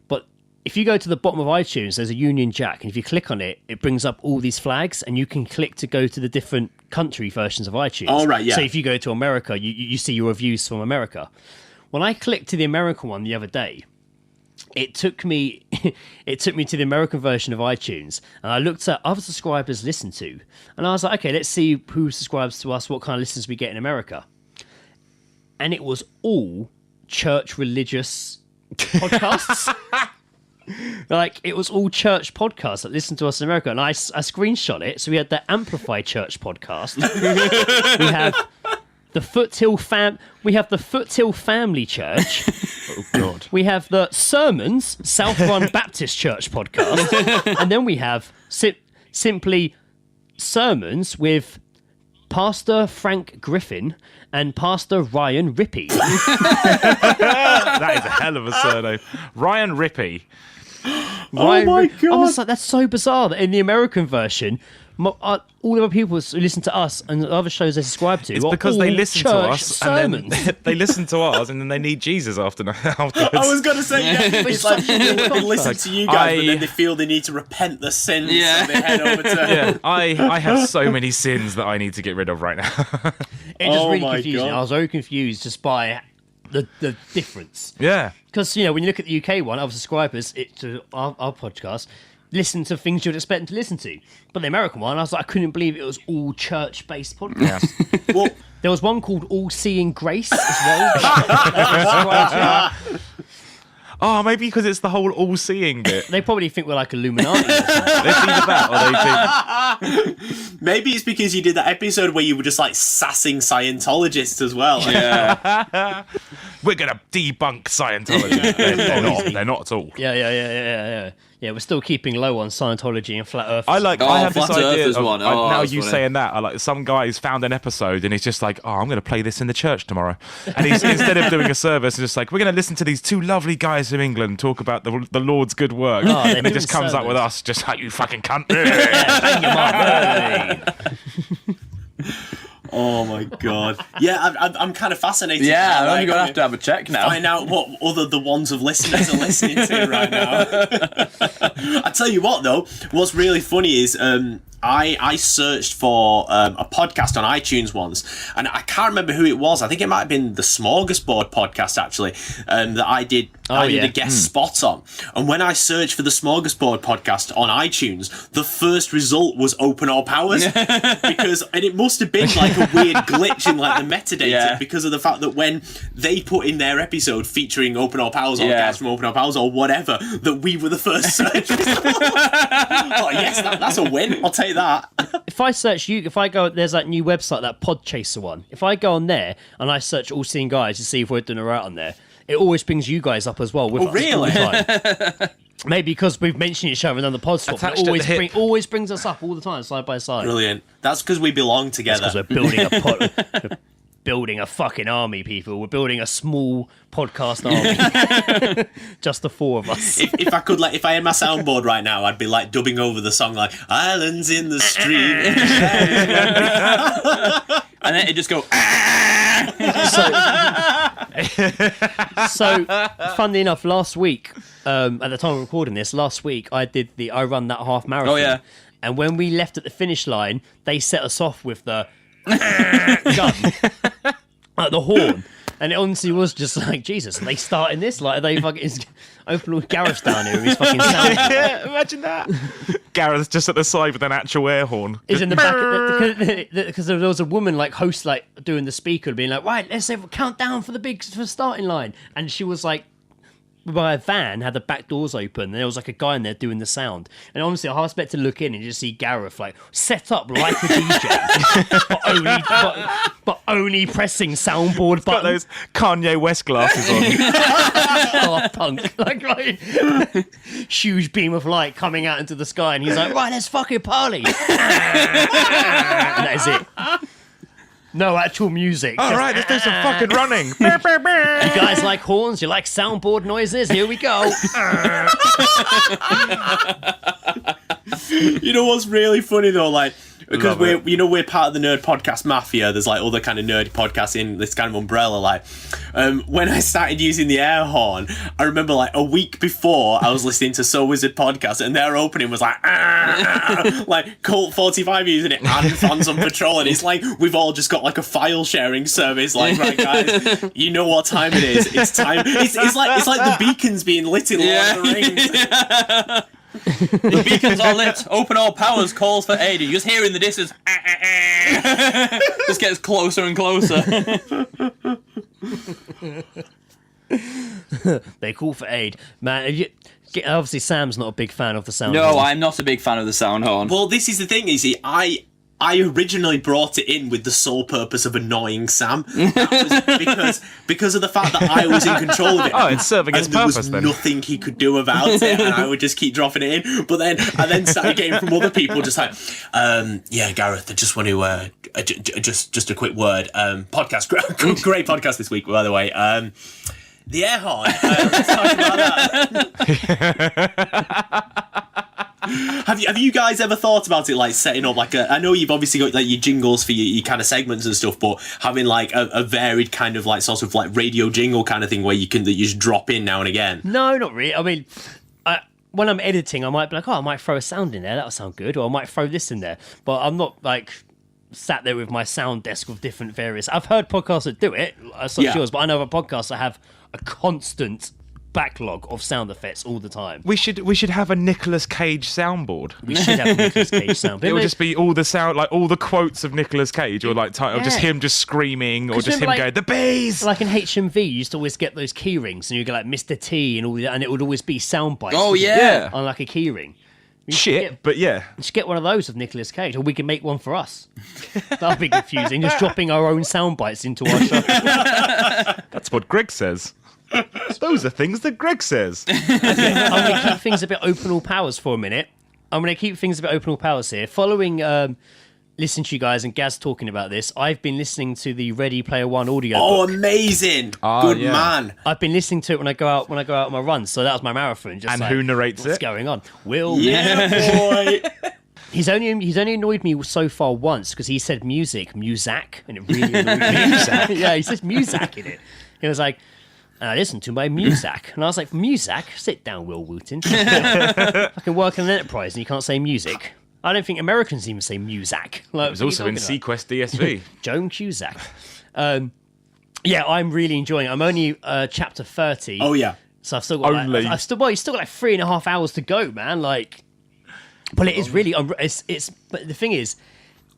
But if you go to the bottom of iTunes, there's a Union Jack, and if you click on it, it brings up all these flags, and you can click to go to the different country versions of iTunes. Oh, right, yeah. So if you go to America, you see your reviews from America. When I clicked to the American one the other day, it took me to the American version of iTunes, and I looked at other subscribers listen to, and I was like, okay, let's see who subscribes to us, what kind of listens we get in America. And it was all church religious podcasts. Like, it was all church podcasts that listened to us in America, and I screenshot it. So we had the Amplify Church podcast. We have the Foothill Family Church. Oh God. We have the Sermons South Run Baptist Church podcast, and then we have simply sermons with Pastor Frank Griffin and Pastor Ryan Rippey. That is a hell of a surname. Ryan Rippey. Oh my God. I'm just like, that's so bizarre that in the American version, all the other people who listen to us and the other shows they subscribe to, It's because they listen to us sermons. and then they listen to ours and then they need Jesus afterwards. I was going to say, it's like they listen to you guys, but then they feel they need to repent the sins, and they head over to... Yeah, I have so many sins that I need to get rid of right now. It just really confused me. I was very confused just by the difference. Yeah. Because, you know, when you look at the UK one, other subscribers to our podcast listen to things you'd expect them to listen to. But the American one, I was like, I couldn't believe it was all church-based podcasts. Yeah. Well, there was one called All Seeing Grace as well. Oh, maybe because it's the whole all-seeing bit. They probably think we're like Illuminati or something. It's either that or they think... Maybe it's because you did that episode where you were just like sassing Scientologists as well. Yeah. We're going to debunk Scientology. They're not at all. Yeah, we're still keeping low on Scientology and Flat Earth. I have this Flat idea Earthers of, one. now that's you funny. saying that, I like some guy's found an episode and he's just like, I'm going to play this in the church tomorrow. And he's instead of doing a service, he's just like, we're going to listen to these two lovely guys from England talk about the Lord's good work. Oh, and he just comes up with us, just like, you fucking cunt. Bang your mark. Oh my God. Yeah, I'm kind of fascinated. Yeah, I'm like, going to have a check now. Find out what other the ones of listeners are listening to right now. I tell you what, though, what's really funny is I searched for a podcast on iTunes once, and I can't remember who it was. I think it might have been the Smorgasbord podcast, actually, that I did a guest spot on. And when I searched for the Smorgasbord podcast on iTunes, the first result was Open All Powers, and it must have been like a weird glitch in like the metadata because of the fact that when they put in their episode featuring Open All Powers or guys from Open All Powers or whatever, that we were the first search result. Oh yes, that's a win. I'll take that. If I search if I go, there's that new website, that Podchaser one. If I go on there and I search All Seeing Guys to see if we're doing it right on there, it always brings you guys up as well. With us really? All the time. Maybe because we've mentioned each other on the pod swap, it always brings us up all the time, side by side. Brilliant. That's because we belong together. Because we're building we're building a fucking army, people. We're building a small podcast army. Just the four of us. If I could, like, if I had my soundboard right now, I'd be like dubbing over the song, like "Islands in the Street," and then it just go. So, funnily enough, last week, at the time of recording this, I run that half marathon. Oh yeah. And when we left at the finish line, they set us off with the gun, like the horn. And it honestly was just like, Jesus, are they starting this? Like, are they fucking open with Gareth down here with his fucking sound? Yeah, imagine that. Gareth's just at the side with an actual air horn. Is in the back because there was a woman like host like doing the speaker, being like, right, let's have a countdown for the starting line, and she was like my van had the back doors open, and there was like a guy in there doing the sound. And honestly, I was expected to look in and just see Gareth like set up like a DJ, but only pressing soundboard Got buttons. those Kanye West glasses on. Daft Punk, like huge beam of light coming out into the sky, and he's like, "Right, let's fucking party," and that is it. No actual music. All right, let's do some fucking running. You guys like horns? You like soundboard noises? Here we go. You know what's really funny though, like, because we're part of the Nerd Podcast Mafia. There's like other kind of nerdy podcasts in this kind of umbrella. Like, when I started using the air horn, I remember like a week before I was listening to So Wizard podcast, and their opening was like, like Colt 45 using it, and Fans on Patrol, and it's like we've all just got like a file sharing service. Like, right guys, you know what time it is? It's time. It's like the beacons being lit in Lord of the Rings. The beacons are lit. Open all powers. Calls for aid. You're just hearing the distance. Just gets closer and closer. They call for aid, man. Obviously, Sam's not a big fan of the sound. No, horn. I'm not a big fan of the sound horn. Well, this is the thing, you see, I originally brought it in with the sole purpose of annoying Sam. That was because of the fact that I was in control of it. Oh, it's serving its and there purpose was then. nothing he could do about it, and I would just keep dropping it in. But then I started getting from other people just like, yeah, Gareth, I just want to just a quick word. Podcast, great podcast this week, by the way. The air horn. Let's talk about that. Have you guys ever thought about it, like setting up like I know you've obviously got like your jingles for your kind of segments and stuff, but having like a varied kind of like sort of like radio jingle kind of thing where you just drop in now and again? No, not really. I mean, when I'm editing, I might be like, oh, I might throw a sound in there. That'll sound good. Or I might throw this in there. But I'm not like sat there with my sound desk with different various. I've heard podcasts that do it, such as yours, but I know other podcasts that have a constant backlog of sound effects all the time. We should have a Nicolas Cage soundboard. We should have a Nicolas Cage soundboard. It would just be all the sound, like all the quotes of Nicolas Cage, or like or just him just screaming, or just him like, going, "The bees!" Like in HMV, you used to always get those key rings, and you go like Mr. T and all that, and it would always be sound bites. Oh yeah, on like a key ring. But yeah. Just get one of those of Nicolas Cage, or we can make one for us. That'll be confusing. Just dropping our own sound bites into our show. That's what Greg says. Those are things that Greg says. Okay, I'm going to keep things a bit open all powers for a minute. Here. Following listening to you guys and Gaz talking about this, I've been listening to the Ready Player One audio book. Amazing. Good man. I've been listening to it when I go out on my runs, so that was my marathon. Just And like, who narrates what's it? going on? Will. Yeah, boy. He's only annoyed me so far once because he said music, and it really annoyed me. Yeah, he says music in it. He was like, and I listened to my music, and I was like, music? Sit down, Will Wooten. I can work in an enterprise and you can't say music. I don't think Americans even say music. Like, It was also in Sequest DSV. Joan Cusack. Yeah, I'm really enjoying it. I'm only chapter 30. Oh yeah. So I've still got you still got like 3.5 hours to go, man. Like, but it is really. But the thing is,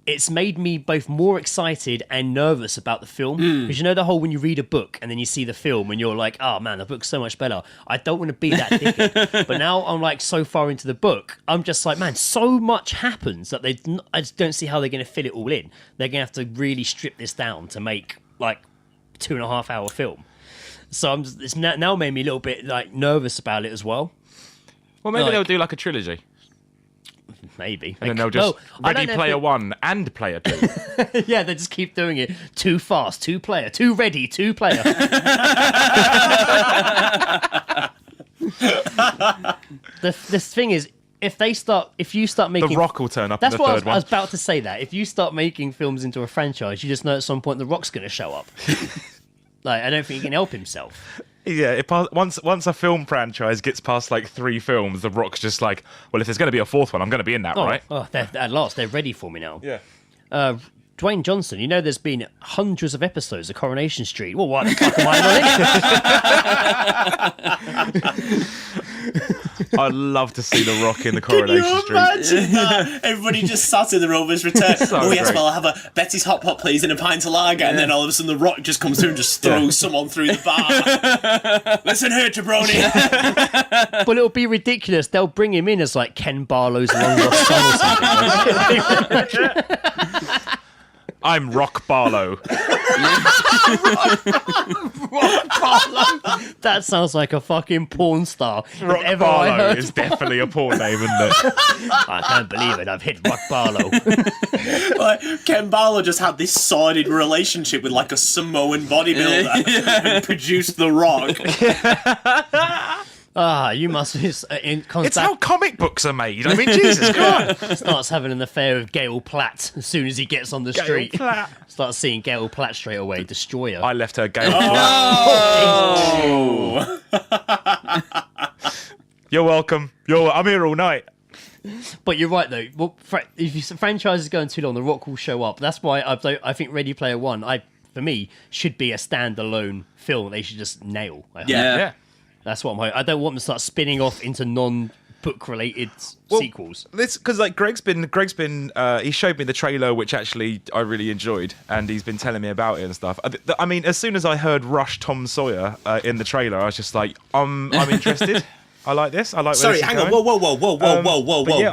it's made me both more excited and nervous about the film. Because you know the whole when you read a book and then you see the film and you're like, oh man, the book's so much better. I don't want to be that dickhead. But now I'm like so far into the book, I'm just like, man, so much happens that I just don't see how they're going to fit it all in. They're going to have to really strip this down to make like 2.5 hour film. So it's now made me a little bit like nervous about it as well. Well, maybe they'll do like a trilogy. Maybe. And then they'll just Ready Player One and Player Two. Yeah, they just keep doing it. Too fast, 2 player, 2 ready, 2 player. The thing is, if you start making... The Rock will turn up in That's the what third one. I was about to say that. If you start making films into a franchise, you just know at some point The Rock's going to show up. Like, I don't think he can help himself. Yeah, once a film franchise gets past like 3 films, The Rock's just like, well, if there's going to be a 4th one, I'm going to be in that, right? Oh, at last, they're ready for me now. Yeah. Dwayne Johnson, you know there's been hundreds of episodes of Coronation Street. Well, why the fuck am I not in it? I'd love to see The Rock in the Can Coronation you Street. imagine that? Everybody just sat in the Rover's return. So Oh yes, great. well I'll have a Betty's Hot Pot please and a pint of lager, and then all of a sudden The Rock just comes through and just throws someone through the bar. Listen here, jabroni. But it'll be ridiculous. They'll bring him in as like Ken Barlow's long lost son or something. I'm Rock Barlow. That sounds like a fucking porn star. Rock If ever I Barlow heard- is definitely a porn name, isn't it? I can't believe it. I've hit Rock Barlow. Like, Ken Barlow just had this sordid relationship with like a Samoan bodybuilder and produced The Rock. You must be in It's contact. how comic books are made. I mean, Jesus Christ. Starts having an affair with Gail Platt as soon as he gets on the street. Platt. Starts seeing Gail Platt straight away. Destroyer. I left her Gail You're welcome. I'm here all night. But you're right though. Well, if your franchise is going too long, The Rock will show up. That's why I think Ready Player One, for me, should be a standalone film. They should just nail. I hope. Yeah. That's what I'm hoping. I don't want them to start spinning off into non-book related sequels. This because like Greg's been he showed me the trailer, which actually I really enjoyed, and he's been telling me about it and stuff. I mean, as soon as I heard Rush Tom Sawyer in the trailer, I was just like, I'm interested. I like this. I like. Where Sorry, this is hang on. going. Whoa. but yeah,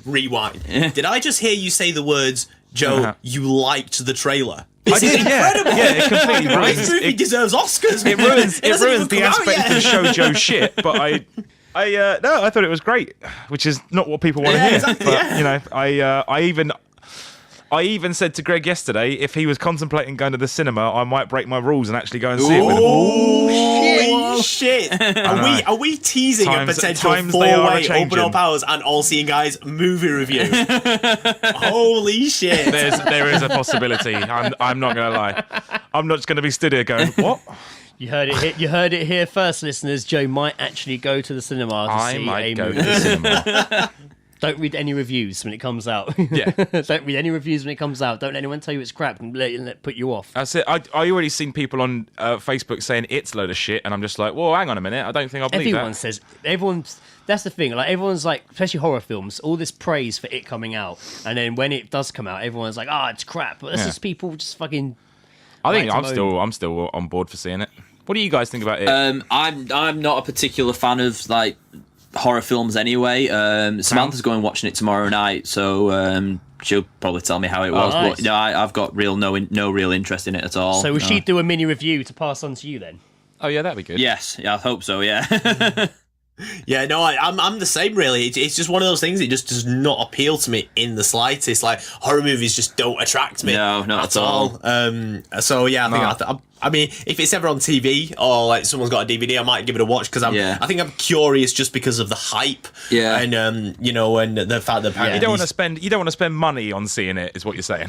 Rewind. Did I just hear you say the words, Joe, you liked the trailer? I did, incredible. Yeah, it completely ruins. This movie deserves Oscars. It ruins hasn't even the come out aspect yet. of showjo shit. But I thought it was great, which is not what people want to Yeah, hear. exactly, but yeah. you know, I even said to Greg yesterday, if he was contemplating going to the cinema, I might break my rules and actually go and see it with him. Oh shit! Are we teasing a potential times they are four-way a-changing. Open Up Hours and All Seeing Guys movie review? Holy shit! There is a possibility. I'm not going to lie. I'm not just going to be stood here going, what? You heard it here first, listeners. Joe might actually go to the cinema to I see might a go to movie. the cinema. Don't read any reviews when it comes out. Yeah. Don't read any reviews when it comes out. Don't let anyone tell you it's crap and put you off. That's it. I already seen people on Facebook saying it's a load of shit, and I'm just like, well, hang on a minute. I don't think I believe that. That's the thing. Like everyone's like, especially horror films, all this praise for it coming out, and then when it does come out, everyone's like, it's crap. But that's just people just fucking. I think right to I'm still on board for seeing it. What do you guys think about it? I'm not a particular fan of like horror films anyway. Samantha's going watching it tomorrow night, so she'll probably tell me how it was. nice. But no, I've got no real interest in it at all. So will she do a mini review to pass on to you then? Oh yeah, that'd be good. Yes, yeah, I hope so. Yeah. Yeah, no, I'm the same. Really, it's just one of those things that just does not appeal to me in the slightest. Like horror movies just don't attract me. No, not at all. So yeah, I mean, if it's ever on TV or like someone's got a DVD, I might give it a watch because I think I'm curious just because of the hype. Yeah. And and the fact that apparently You don't want to spend money on seeing it, is what you're saying.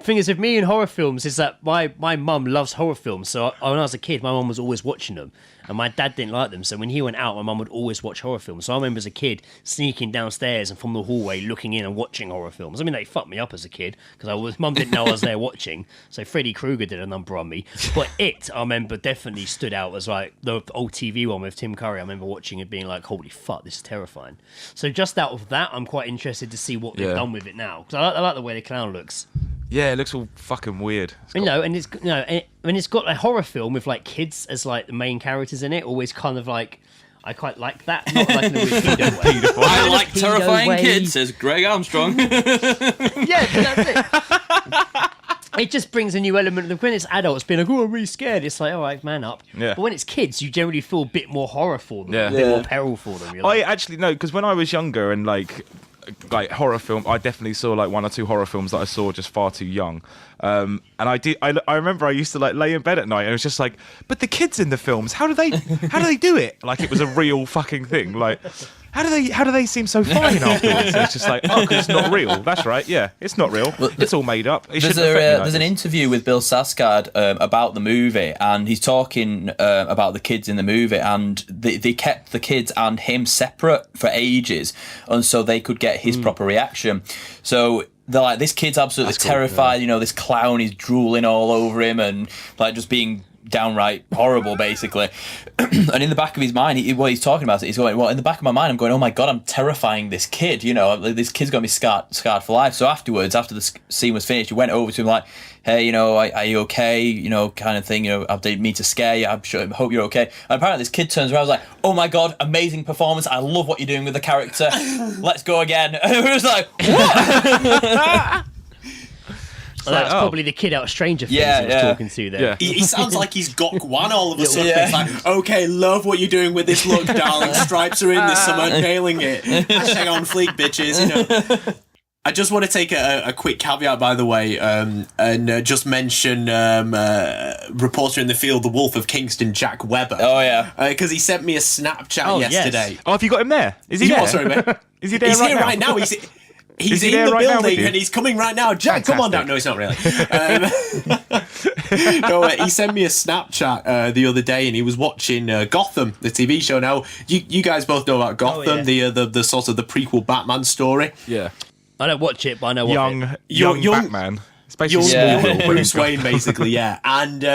Thing is, with me and horror films is that my mum loves horror films. So when I was a kid, my mum was always watching them, and my dad didn't like them. So when he went out, my mum would always watch horror films. So I remember as a kid sneaking downstairs and from the hallway looking in and watching horror films. I mean, they fucked me up as a kid because mum didn't know I was there watching. So Freddy Krueger did a number on me. But I remember definitely stood out as like the old TV one with Tim Curry. I remember watching it being like, holy fuck, this is terrifying. So just out of that, I'm quite interested to see what they've done with it now. Because I like the way the clown looks. Yeah, it looks all fucking weird. And it's got a horror film with like kids as like the main characters in it. Always kind of like, I quite like that. Not like in a weird pedo way. I like Pedo terrifying way. kids, says Greg Armstrong. Yeah, that's it. It just brings a new element. When it's adults being like, I'm really scared, it's like, all right, man up. Yeah. But when it's kids, you generally feel a bit more horror for them, Yeah. a bit more peril for them. You're I like, actually know, because when I was younger and like horror film, I definitely saw like one or two horror films that I saw just far too young. And I remember I used to like lay in bed at night and it was just like, but the kids in the films, how do they do it? Like it was a real fucking thing. Like how do they seem so fine afterwards? And it's just like, oh, because it's not real. That's right. Yeah, it's not real. It's all made up. It shouldn't affect me like There's an this. interview with Bill Skarsgård about the movie, and he's talking about the kids in the movie, and they kept the kids and him separate for ages, and so they could get his proper reaction. So they're like, this kid's absolutely terrified. You know, this clown is drooling all over him, and like just being downright horrible, basically. And in the back of his mind, what he's talking about it, he's going, well, in the back of my mind, I'm going, oh my God, I'm terrifying this kid. You know, this kid's going to be scarred for life. So afterwards, after the scene was finished, he went over to him like, hey, you know, are you okay? You know, kind of thing. You know, I didn't mean to scare you. I hope you're okay. And apparently this kid turns around and was like, oh my God, amazing performance. I love what you're doing with the character. Let's go again. And it was like, what? Well, that's probably the kid out of Stranger Things he was talking to there. Yeah. He sounds like he's got one all of a sudden. It's like, okay, love what you're doing with this look, darling. Stripes are in this summer, nailing it. Hashtag on fleek, bitches. You know. I just want to take a quick caveat, by the way, and just mention reporter in the field, the Wolf of Kingston, Jack Webber. Oh, yeah. Because he sent me a Snapchat yesterday. Yes. Oh, have you got him there? Is he there? Oh, sorry, mate. Is he there He's right here now? right now. He's he in there the right now with building you? and he's coming right now. Jack, come on down. No, he's not really. No, he sent me a Snapchat the other day and he was watching Gotham, the TV show. Now, you guys both know about Gotham, the sort of the prequel Batman story. Yeah. I don't watch it, but I know Young Batman. It's basically young Bruce Wayne, basically, yeah. And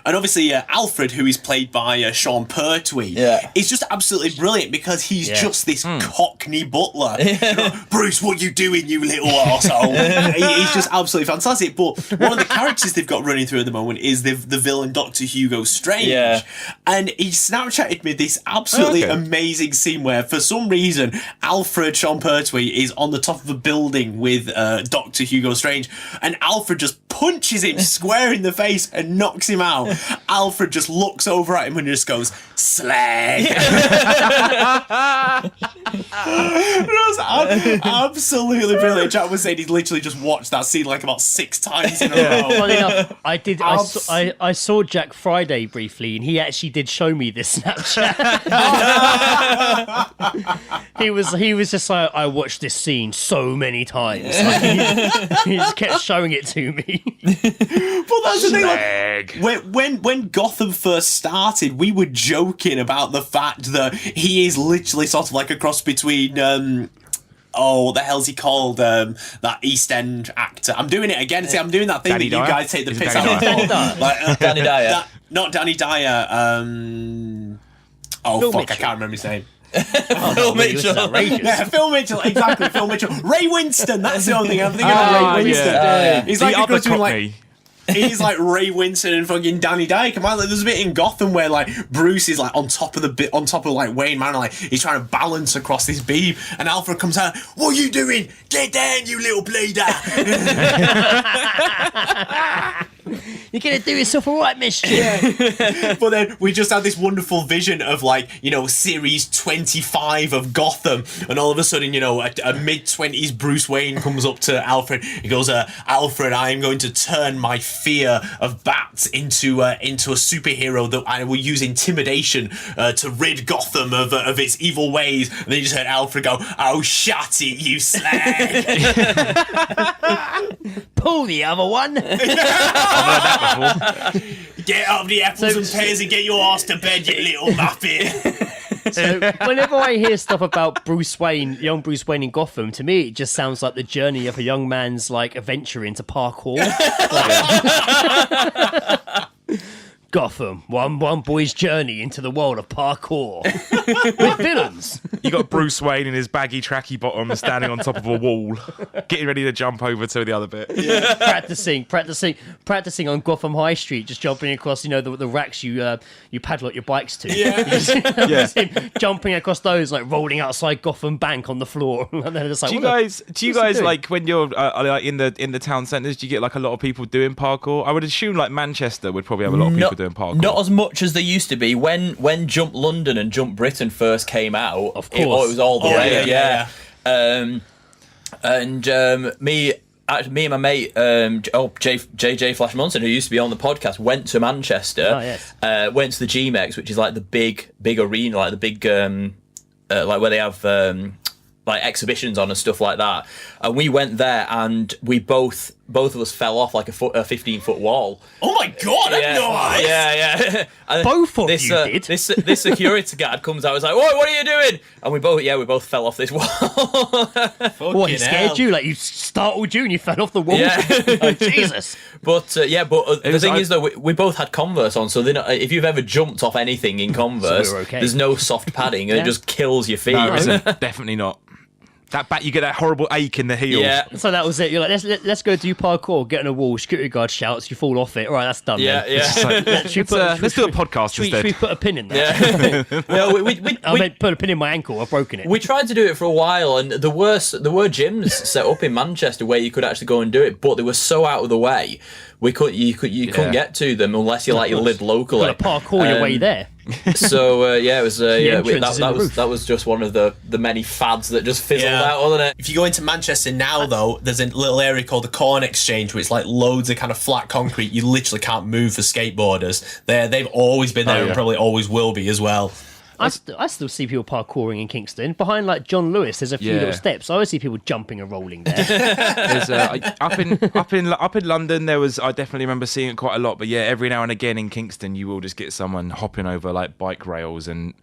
obviously Alfred, who is played by Sean Pertwee, is just absolutely brilliant because he's just this Cockney butler. You know, Bruce, what you doing, you little arsehole? He's just absolutely fantastic. But one of the characters they've got running through at the moment is the villain Dr. Hugo Strange. Yeah. And he Snapchatted me this absolutely amazing scene where, for some reason, Alfred, Sean Pertwee, is on the top of a building with Dr. Hugo Strange, and Alfred just punches him square in the face and knocks him out. Alfred just looks over at him and just goes, slag. It was absolutely brilliant. Jack was saying he's literally just watched that scene like about 6 times in a row. Funny enough, I saw Jack Friday briefly, and he actually did show me this Snapchat. he was just like, I watched this scene so many times. Like, he just kept showing it to me. But that's the thing. Like, when Gotham first started, we were joking about the fact that he is literally sort of like a cross between. What the hell's he called? That East End actor. I'm doing it again. See, I'm doing that thing Danny that you Dyer? guys take the Is piss Danny out Dyer? of. Like, Danny Dyer. Not Danny Dyer. Phil Fuck, I Mitchell. can't remember his name. Phil Mitchell. Yeah, Phil Mitchell, exactly, Phil Mitchell. Ray Winston, that's the only thing I'm thinking of. Ray Winston. Yeah. He's The like a other cross between, Cockney. he's like Ray Winston and fucking Danny Dyer. Come on, like, there's a bit in Gotham where like Bruce is like on top of like Wayne Manor, like he's trying to balance across this beam, and Alfred comes out. What are you doing? Get down, you little bleeder! You're gonna do yourself all right, mischief. Yeah. But then we just had this wonderful vision of like, you know, series 25 of Gotham, and all of a sudden, you know, a mid-20s Bruce Wayne comes up to Alfred. He goes, Alfred, I am going to turn my fear of bats into a superhero that I will use intimidation to rid Gotham of its evil ways. And then you just heard Alfred go, oh, shut it, you slag. Pull the other one. Get up the apples and pears and get your ass to bed, you little muppet. So whenever I hear stuff about Bruce Wayne, young Bruce Wayne in Gotham, to me it just sounds like the journey of a young man's like adventure into parkour. Gotham, one boy's journey into the world of parkour with villains. You got Bruce Wayne in his baggy tracky bottom standing on top of a wall, getting ready to jump over to the other bit. Yeah. practicing on Gotham High Street, just jumping across, you know, the racks you padlock your bikes to. Yeah. Him jumping across those, like rolling outside Gotham Bank on the floor. And then it's like, do you guys like when you're like in the town centres? Do you get like a lot of people doing parkour? I would assume like Manchester would probably have a lot of people doing parkour. Not as much as there used to be when Jump London and Jump Britain first came out. Of course, it was all the rage. Yeah. Me and my mate JJ Flash Munson, who used to be on the podcast, went to Manchester. Oh, yes. Went to the GMEX, which is like the big arena, like the big like where they have like exhibitions on and stuff like that. And we went there, and we both both of us fell off like a 15-foot wall. Oh my god, I know that. Yeah. And Both of this, you did? This security guard comes out. He's like, "What are you doing?" And we both fell off this wall. What, he scared you? Like, you startled you and you fell off the wall? Yeah. Oh, Jesus. But the thing is, though, we both had Converse on, so if you've ever jumped off anything in Converse, So we're okay. there's no soft padding, and it just kills your feet. No, isn't. Definitely not. You get that horrible ache in the heels. Yeah. So that was it. You're like, let's go do parkour, get on a wall, security guard shouts, you fall off it. All right, that's done. Yeah, then. yeah. Let's do a podcast should instead. we put a pin in that? Yeah. No, I meant put a pin in my ankle. I've broken it. we tried to do it for a while, and there were gyms set up in Manchester where you could actually go and do it, but they were so out of the way. You couldn't get to them unless you lived locally. Got to parkour your way there. So it was entrance is in the roof. that was just one of the many fads that just fizzled out, wasn't it? If you go into Manchester now, though, there's a little area called the Corn Exchange, where it's like loads of kind of flat concrete. You literally can't move for skateboarders. They've always been there and probably always will be as well. I still see people parkouring in Kingston. Behind like John Lewis, there's a few little steps. I always see people jumping and rolling there. There's, up in London, I definitely remember seeing it quite a lot. But yeah, every now and again in Kingston, you will just get someone hopping over like bike rails and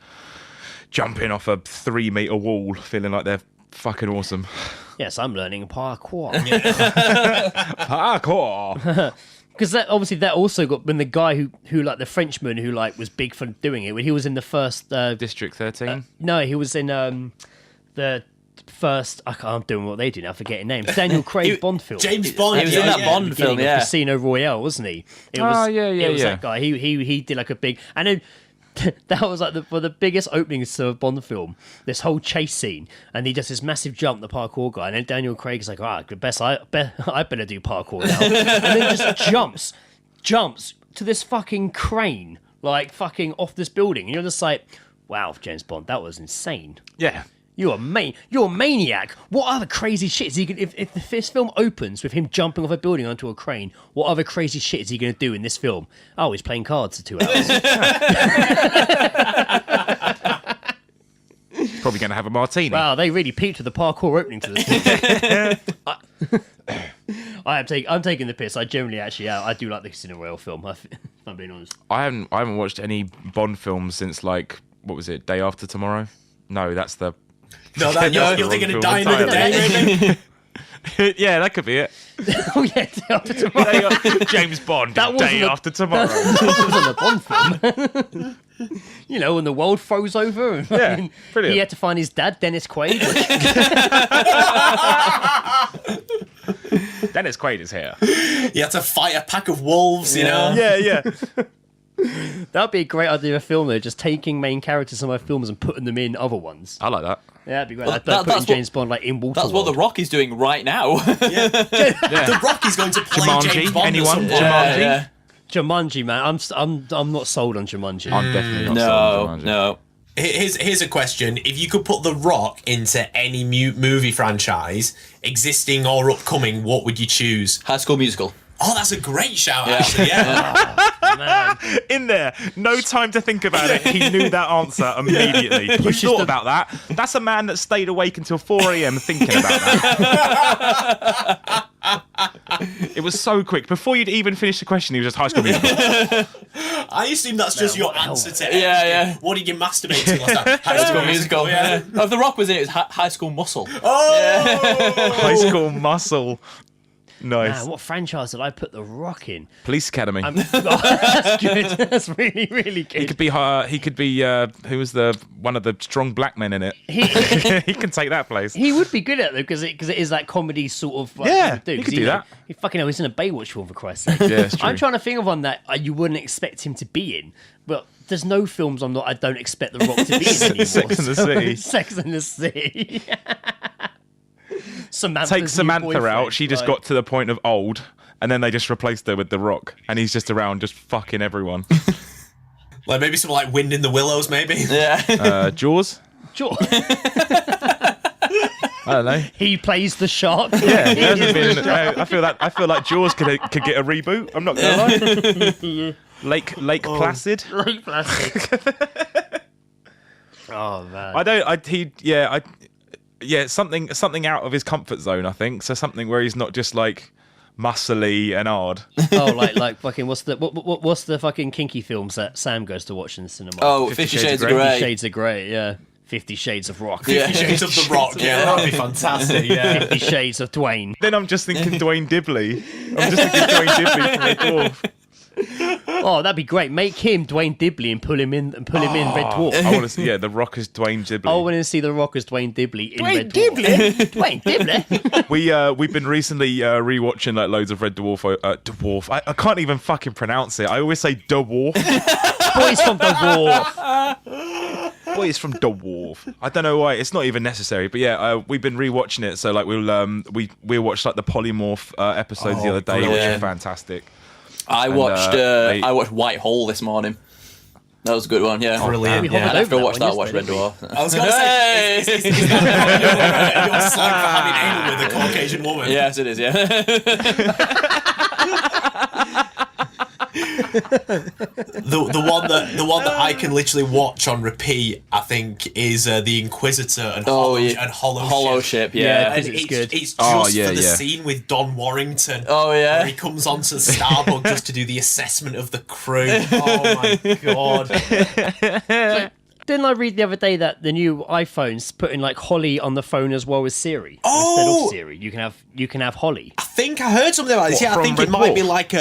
jumping off a 3-meter wall, feeling like they're fucking awesome. Yes, I'm learning parkour. Parkour. Because that also got when the guy who like the Frenchman who like was big for doing it when he was in the first District 13. no, he was in the first. I'm doing what they do now, forgetting names. Daniel Craig Bond film. James Bond. He was in that Bond film, yeah. Casino Royale, wasn't he? It was yeah. that guy. He did like a big. And then that was like one of the biggest openings to a Bond film. This whole chase scene, and he does this massive jump, the parkour guy, and then Daniel Craig's like, I better do parkour now, and then just jumps to this fucking crane, like fucking off this building, and you're just like, wow, James Bond, that was insane. Yeah. You're a maniac. What other crazy shit is he going if this film opens with him jumping off a building onto a crane, what other crazy shit is he going to do in this film? Oh, he's playing cards for 2 hours. Probably going to have a martini. Wow, they really peaked with the parkour opening to this film. I'm taking the piss. I generally I do like the Casino Royale film, if I'm being honest. I haven't watched any Bond films since like, what was it, Day After Tomorrow? No, that's the... No, you're thinking of Die Another Day, maybe? Yeah, that could be it. Oh yeah, Day After Tomorrow. James Bond, That Day After Tomorrow. That wasn't a Bond film. You know, when the world froze over and Yeah, brilliant. he had to find his dad, Dennis Quaid. Dennis Quaid is here. You had to fight a pack of wolves, you know? Yeah. That'd be a great idea of film, though, just taking main characters from my films and putting them in other ones. I like that. Yeah, that'd be great. Well, I'd put that's James Bond like in Waterworld. That's what The Rock is doing right now. The Rock is going to play Jumanji, James Bond. anyone? At some point. Jumanji? Jumanji, man. I'm not sold on Jumanji. I'm definitely not sold on Jumanji. No. Here's a question. If you could put The Rock into any movie franchise, existing or upcoming, what would you choose? High School Musical. Oh, that's a great shout, actually, yeah. Man. In there, no time to think about it. He knew that answer immediately. He thought about that. That's a man that stayed awake until 4 a.m. thinking about that. It was so quick. Before you'd even finish the question, he was just High School Musical. I assume that's just your answer to everything. Yeah. What did you masturbate to last night? High School Musical. Yeah. Oh, if The Rock was in it, it was High School Muscle. Oh! High School Muscle. Nice. Man, what franchise did I put The Rock in? Police Academy. That's good. That's really, really good. He could be who was one of the strong black men in it. He can take that place. He would be good at it because it is that comedy sort of. Like, Yeah, thing he to could do that. He fucking hell, he's in a Baywatch film for Christ's sake. Yeah, it's true. I'm trying to think of one that you wouldn't expect him to be in, but there's no films I don't expect The Rock to be in anymore. Sex and the City. Sex and the City. Take Samantha out. She just got to the point of old, and then they just replaced her with The Rock, and he's just around, just fucking everyone. Like maybe something like Wind in the Willows, maybe. Yeah. Jaws. Sure. I don't know. He plays the shark. Yeah, there hasn't been. I feel like Jaws could get a reboot. I'm not gonna lie. Lake Placid. Lake Placid. Oh man. Something out of his comfort zone. I think so. Something where he's not just like muscly and hard. Oh, like fucking what's the fucking kinky films that Sam goes to watch in the cinema? Oh, 50 Shades of Grey. 50 Shades of Grey, yeah. 50 Shades of Rock. 50 Shades of The Rock, yeah, that'd be fantastic, yeah. 50 Shades of Dwayne. Then I'm just thinking Dwayne Dibley. I'm just thinking Dwayne Dibley from Red Dwarf. Oh, that'd be great. Make him Dwayne Dibley and pull him in Red Dwarf. I want to see, The Rock as Dwayne Dibley. I want to see The Rock as Dwayne Dibley in Red Dwarf. Dwayne Dibley? We've been recently rewatching like loads of Red Dwarf. Dwarf. I can't even fucking pronounce it. I always say Dwarf. Boys from The Dwarf. Boys from Dwarf. I don't know why. It's not even necessary. But yeah, we've been rewatching it. So like we watched like the polymorph episodes the other day, which are fantastic. I watched White Hole this morning. That was a good one, yeah. Brilliant. Yeah. And after I watched that, I watched Red Dwarf. I was going to say, is that your slang for having anal with a Caucasian woman? Yes, it is, yeah. The one that I can literally watch on repeat, I think, is the Inquisitor and Hollow Ship. Yeah, and it's good. It's just for the scene with Don Warrington. Oh yeah, where he comes onto Starbug just to do the assessment of the crew. Oh my god. Didn't I read the other day that the new iPhones putting like Holly on the phone as well as Siri? Instead of Siri, you can have Holly. I think I heard something about this. Yeah, I think Red it might be Dwarf? like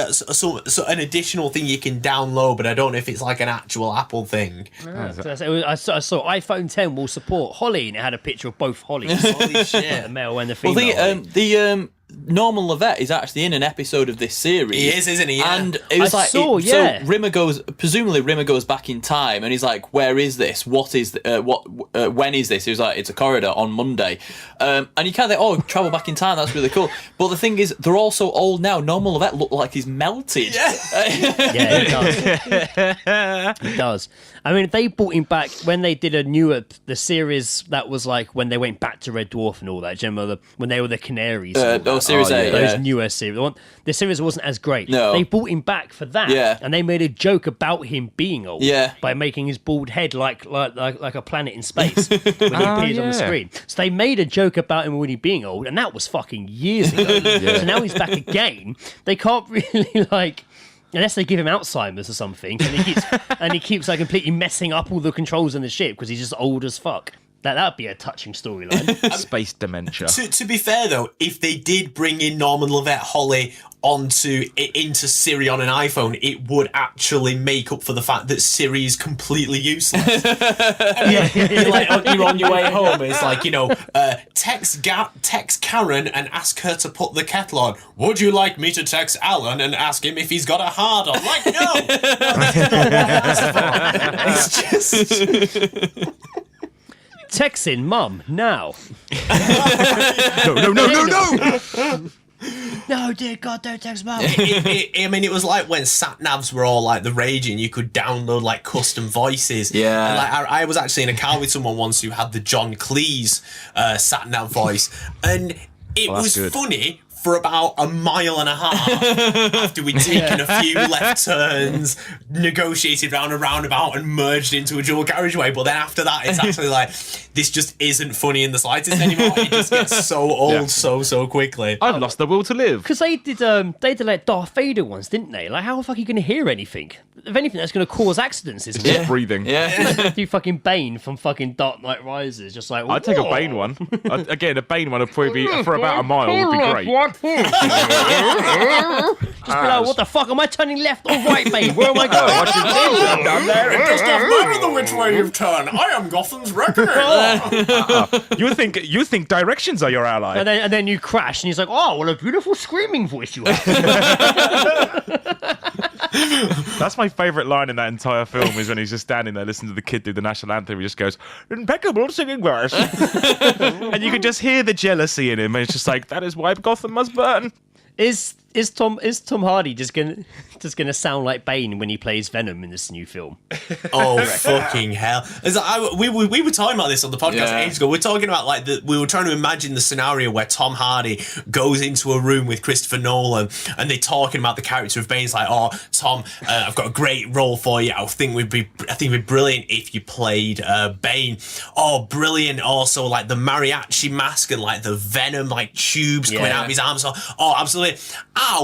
an additional thing you can download, but I don't know if it's like an actual Apple thing. I saw iPhone 10 will support Holly, and it had a picture of both Hollies. Holy shit. The male and the well, female. the Norman Levette is actually in an episode of this series. He is, isn't he? Yeah. And it was so Rimmer goes back in time, and he's like, "Where is this? What is when is this?" He was like, "It's a corridor on Monday," and you kind of think, "Oh, travel back in time. That's really cool." But the thing is, they're all so old now. Norman Levette looked like he's melted. Yeah, it does. I mean, they brought him back when they did the series that was like when they went back to Red Dwarf and all that. Do you remember when they were the Canaries? Series 8. Those newer series. The series wasn't as great. No. They brought him back for that. Yeah. And they made a joke about him being old. Yeah. By making his bald head like a planet in space when he appears on the screen. So they made a joke about him when he being old, and that was fucking years ago. So now he's back again. They can't really unless they give him Alzheimer's or something, and he keeps like completely messing up all the controls in the ship because he's just old as fuck. That'd be a touching storyline. Space dementia. To be fair though, if they did bring in Norman Levette Holly into Siri on an iPhone, it would actually make up for the fact that Siri is completely useless. You're like you're on your way home. It's like, text Karen and ask her to put the kettle on. Would you like me to text Alan and ask him if he's got a hard on? Like, no, that's it's just. Texting mum now. No. No, dear God, don't text mum. I mean, it was like when sat navs were all like the rage, and you could download like custom voices. Yeah. And, like I was actually in a car with someone once who had the John Cleese sat nav voice, and it was good. funny for about a mile and a half after we'd taken a few left turns, negotiated round a roundabout and merged into a dual carriageway. But then after that, it's actually like, this just isn't funny in the slightest anymore. It just gets so old so quickly. I've lost the will to live. Because they did like Darth Vader ones, didn't they? Like, how the fuck are you going to hear anything? If anything, that's going to cause accidents, isn't Just it? breathing. Yeah. Do fucking Bane from fucking Dark Knight Rises, just like, I'd take a whoa. Bane one. Again, a Bane one would probably be for about a mile would be great. Just be like, what the fuck? Am I turning left or right, Bane? Where am I going? Watch your down there. It does not matter which way you've turned. I am Gotham's reckoner. You think directions are your ally. And then you crash, and he's like, oh, what a beautiful screaming voice you have. That's my favourite line in that entire film is when he's just standing there listening to the kid do the national anthem. He just goes, impeccable singing voice. And you can just hear the jealousy in him. And it's just like, that is why Gotham must burn. Is Tom Hardy just gonna sound like Bane when he plays Venom in this new film? Oh fucking hell! We were talking about this on the podcast ages ago. We're talking about like we were trying to imagine the scenario where Tom Hardy goes into a room with Christopher Nolan and they're talking about the character of Bane. It's like, oh Tom, I've got a great role for you. I think it'd be brilliant if you played Bane. Oh, brilliant! Also, like the mariachi mask and like the Venom like tubes coming out of his arms. Oh, absolutely.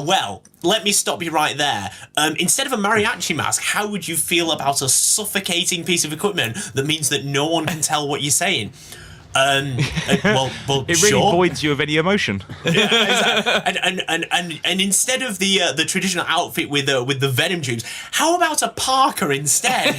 well, let me stop you right there. Instead of a mariachi mask, how would you feel about a suffocating piece of equipment that means that no one can tell what you're saying? Well, It really voids you of any emotion. Yeah, exactly. And instead of the traditional outfit with the venom tubes, how about a Parker instead?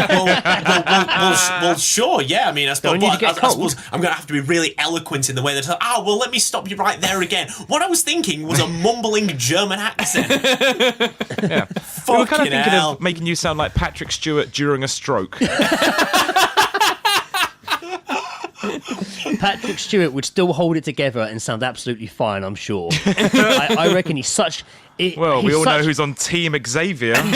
well, sure, yeah. I mean, I suppose I'm going to have to be really eloquent in the way that. Well, let me stop you right there again. What I was thinking was a mumbling German accent. Yeah, we were kind of thinking of making you sound like Patrick Stewart during a stroke. Patrick Stewart would still hold it together and sound absolutely fine, I'm sure. I reckon he's such... we all know who's on Team Xavier. I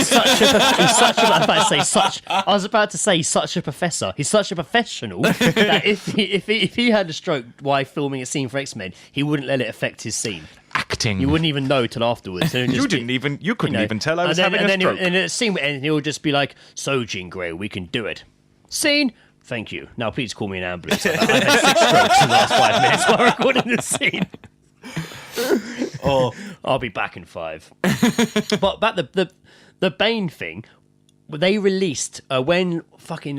was about to say such a professor. He's such a professional that if he had a stroke while filming a scene for X-Men, he wouldn't let it affect his scene. Acting. You wouldn't even know till afterwards. So you couldn't even tell I was having a stroke. And the scene would end and he'll just be like, "So, Jean Grey, we can do it." Scene. Thank you. Now please call me an ambulance. I've had 6 strokes in the last 5 minutes while recording this scene. I'll be back in 5. But about the Bane thing, they released when fucking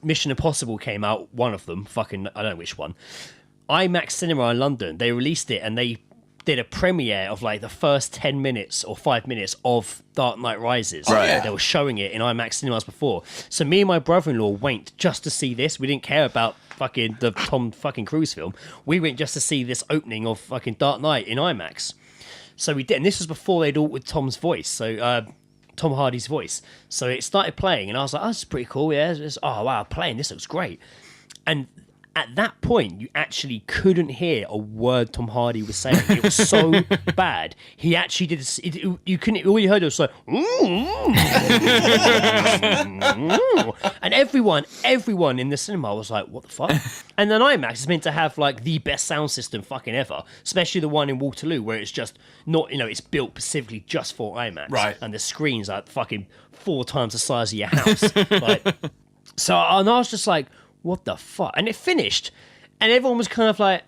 Mission Impossible came out. One of them, I don't know which one. IMAX Cinema in London. They released it and they did a premiere of like the first 10 minutes or 5 minutes of Dark Knight Rises. Right. They were showing it in IMAX cinemas before. So me and my brother-in-law went just to see this. We didn't care about fucking the Tom fucking Cruise film. We went just to see this opening of fucking Dark Knight in IMAX. So we did, and this was before they'd altered Tom's voice. So Tom Hardy's voice. So it started playing, and I was like, "Oh, this is pretty cool. Yeah, oh wow, playing. This looks great." And at that point, you actually couldn't hear a word Tom Hardy was saying. It was so bad. He actually did. You couldn't. All you heard was like, and everyone in the cinema was like, "What the fuck?" And then IMAX is meant to have like the best sound system fucking ever, especially the one in Waterloo where it's just not. It's built specifically just for IMAX, right? And the screens are fucking 4 times the size of your house. So, and I was just like, what the fuck? And it finished, and everyone was kind of like